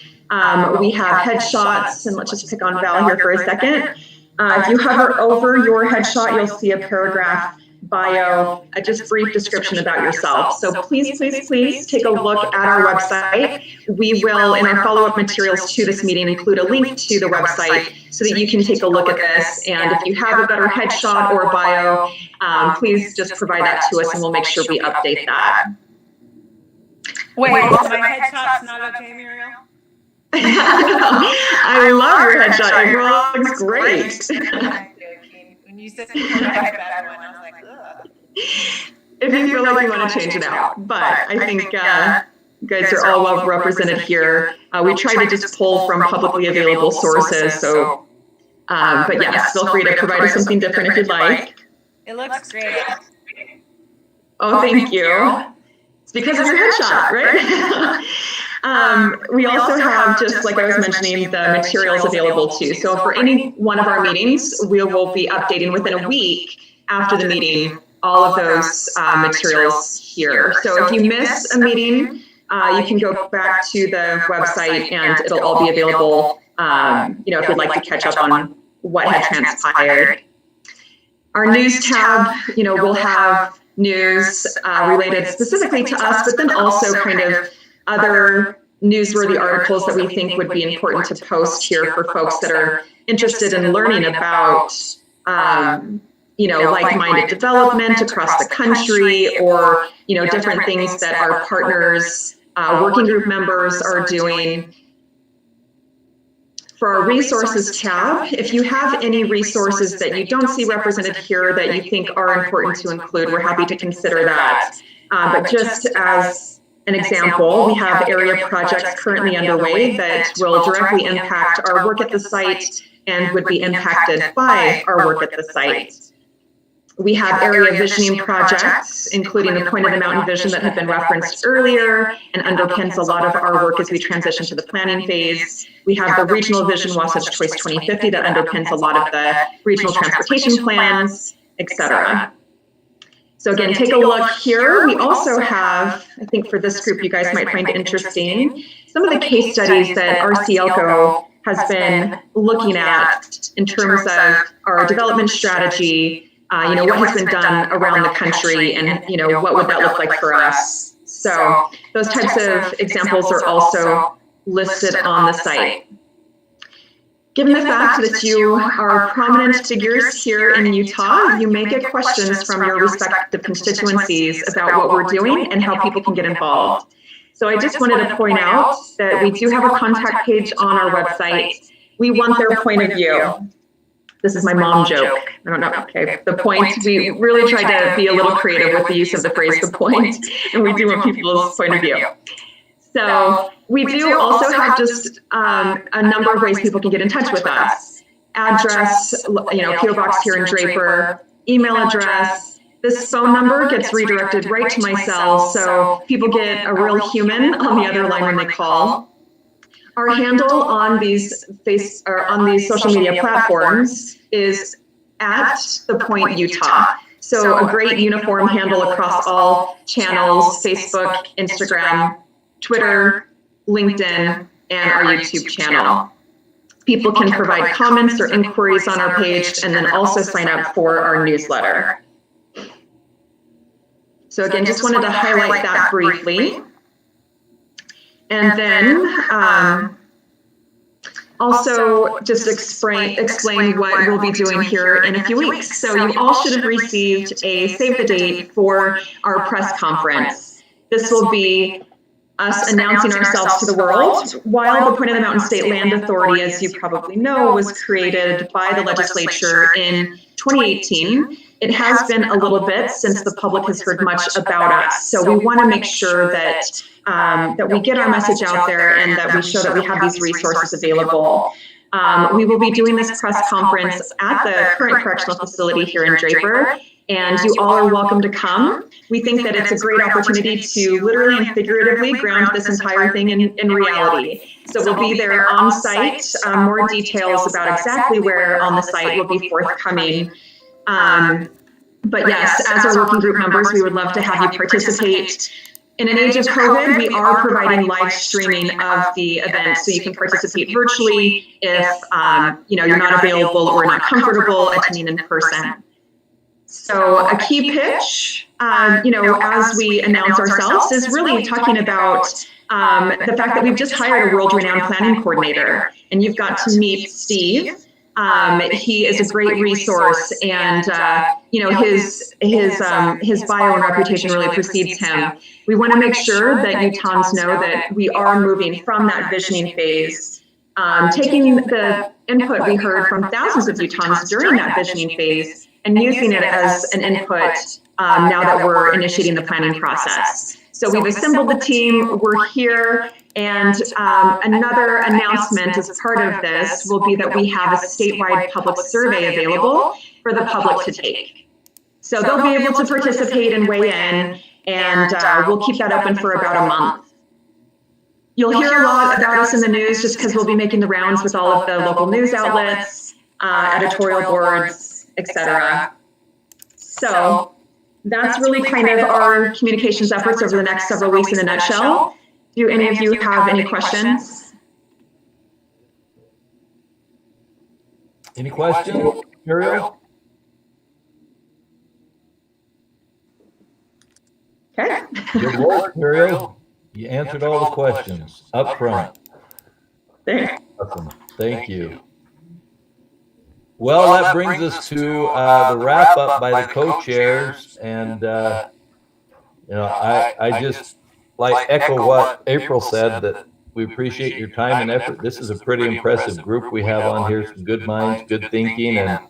We have headshots, and let's just pick on Val here for a second. If you hover over your headshot, you'll see a paragraph bio, a just brief description about yourself. So please, please, please take a look at our website. We will, in our follow-up materials to this meeting, include a link to the website so that you can take a look at this. And if you have a better headshot or bio, please just provide that to us and we'll make sure we update that. Wait, so my headshot's not okay, Muriel? I love your headshot. It looks great. When you said you had a better one, I was like, ugh. If you feel like you want to change it out. But I think you guys are all well represented here. We try to just pull from publicly available sources. So, but yes, feel free to provide us something different if you'd like. It looks great. Oh, thank you. It's because of your headshot, right? We also have, just like I was mentioning, the materials available too. So for any one of our meetings, we will be updating within a week after the meeting all of those materials here. So if you miss a meeting, you can go back to the website and it'll all be available, if you'd like to catch up on what had transpired. Our news tab, will have news related specifically to us, but then also kind of other newsworthy articles that we think would be important to post here for folks that are interested in learning about, like-minded development across the country, or, different things that our partners, working group members are doing. For our resources tab, if you have any resources that you don't see represented here that you think are important to include, we're happy to consider that. But just as an example, we have area projects currently underway that will directly impact our work at the site and would be impacted by our work at the site. We have area visioning projects, including the Point of the Mountain vision that had been referenced earlier and underpins a lot of our work as we transition to the planning phase. We have the Regional Vision Wasatch Choice 2050 that underpins a lot of the regional transportation plans, etc. So again, take a look here. We also have, I think for this group you guys might find interesting, some of the case studies that RCLCO has been looking at in terms of our development strategy, what has been done around the country and, what would that look like for us. So those types of examples are also listed on the site. Given the fact that you are prominent figures here in Utah, you may get questions from your respective constituencies about what we're doing and how people can get involved. So I just wanted to point out that we do have a contact page on our website. We want their point of view. This is my mom joke. I don't know. Okay. The point, we really try to be a little creative with the use of the phrase the point, and we do want people's point of view. So we do also have just a number of ways people can get in touch with us. Address, PO Box here in Draper, email address. This phone number gets redirected right to my cell, so people get a real human on the other line when they call. Our handle on these social media platforms is @ThePointUtah. So a great uniform handle across all channels: Facebook, Instagram, Twitter, LinkedIn, and our YouTube channel. People can provide comments or inquiries on our page and then also sign up for our newsletter. So again, just wanted to highlight that briefly. And then also just explain what we'll be doing here in a few weeks. So you all should have received a save the date for our press conference. This will be us announcing ourselves to the world. While the Point of the Mountain State Land Authority, as you probably know, was created by the legislature in 2018, it has been a little bit since the public has heard much about us. So we want to make sure that that we get our message out there and that we show that we have these resources available. We will be doing this press conference at the current correctional facility here in Draper, and you all are welcome to come. We think that it's a great opportunity to literally and figuratively ground this entire thing in reality. So we'll be there on site. More details about exactly where on the site will be forthcoming. But yes, as our working group members, we would love to have you participate. In an age of COVID, we are providing live streaming of the event, so you can participate virtually if you're not available or not comfortable attending in person. So a key pitch, as we announce ourselves, is really talking about the fact that we've just hired a world-renowned planning coordinator, and you've got to meet Steve. He is a great resource, and his bio and reputation really precedes him. We want to make sure that Utahns know that we are moving from that visioning phase, taking the input we heard from thousands of Utahns during that visioning phase and using it as an input now that we're initiating the planning process. So we've assembled the team, we're here, and another announcement as part of this will be that we have a statewide public survey available for the public to take. So they'll be able to participate and weigh in, and we'll keep that open for about a month. You'll hear a lot about us in the news just because we'll be making the rounds with all of the local news outlets, editorial boards, etc. So that's really kind of our communications efforts over the next several weeks in a nutshell. Do any of you have any questions? Any questions, Muriel? Okay. Good work, Muriel. You answered all the questions up front. Thanks. Awesome. Thank you. Well, that brings us to the wrap up by the co-chairs, and I just echo what April said, that we appreciate your time and effort. This is a pretty impressive group we have on here, some good minds, good thinking, and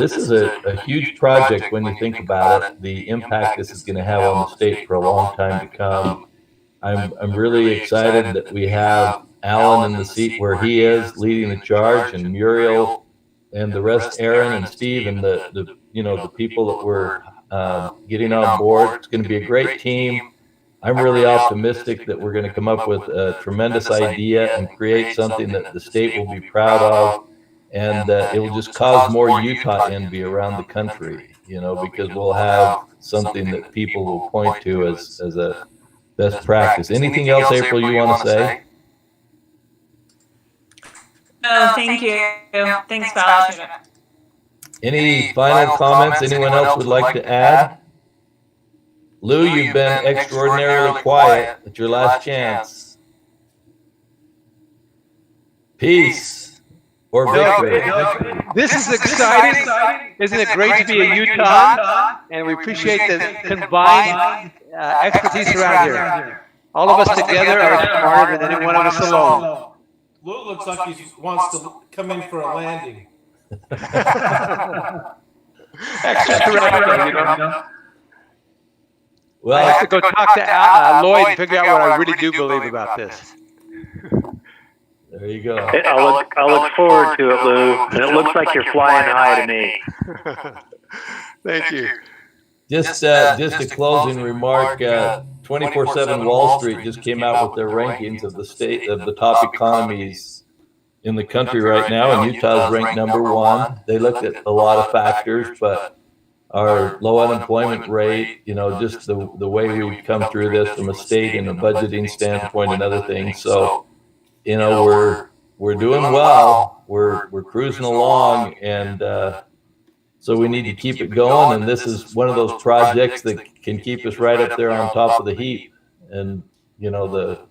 this is a huge project when you think about it, the impact this is going to have on the state for a long time to come. I'm really excited that we have Alan in the seat where he is, leading the charge, and Muriel and the rest, Aaron and Steve, and the people that we're getting on board. It's going to be a great team. I'm really optimistic that we're going to come up with a tremendous idea and create something that the state will be proud of, and it will just cause more Utah envy around the country, because we'll have something that people will point to as a best practice. Anything else, April, you want to say? No, thank you. Thanks, Val. Any final comments anyone else would like to add? Lou, you've been extraordinarily quiet. It's your last chance. Peace or victory. This is exciting. Isn't it great to be a Utah? And we appreciate the combined expertise around here. All of us together are smarter than any one of us alone. Lou looks like he wants to come in for a landing. Well, I have to go talk to Lloyd and figure out what I really do believe about this. There you go. I'll look forward to it, Lou. And it looks like you're flying high to me. Thank you. Just a closing remark. 24/7 Wall Street just came out with their rankings of the top economies in the country right now, and Utah's ranked #1. They looked at a lot of factors, but our low unemployment rate, just the way we come through this from a state and a budgeting standpoint and other things. So, we're doing well. We're cruising along, and so we need to keep it going. And this is one of those projects that can keep us right up there on top of the heap. And the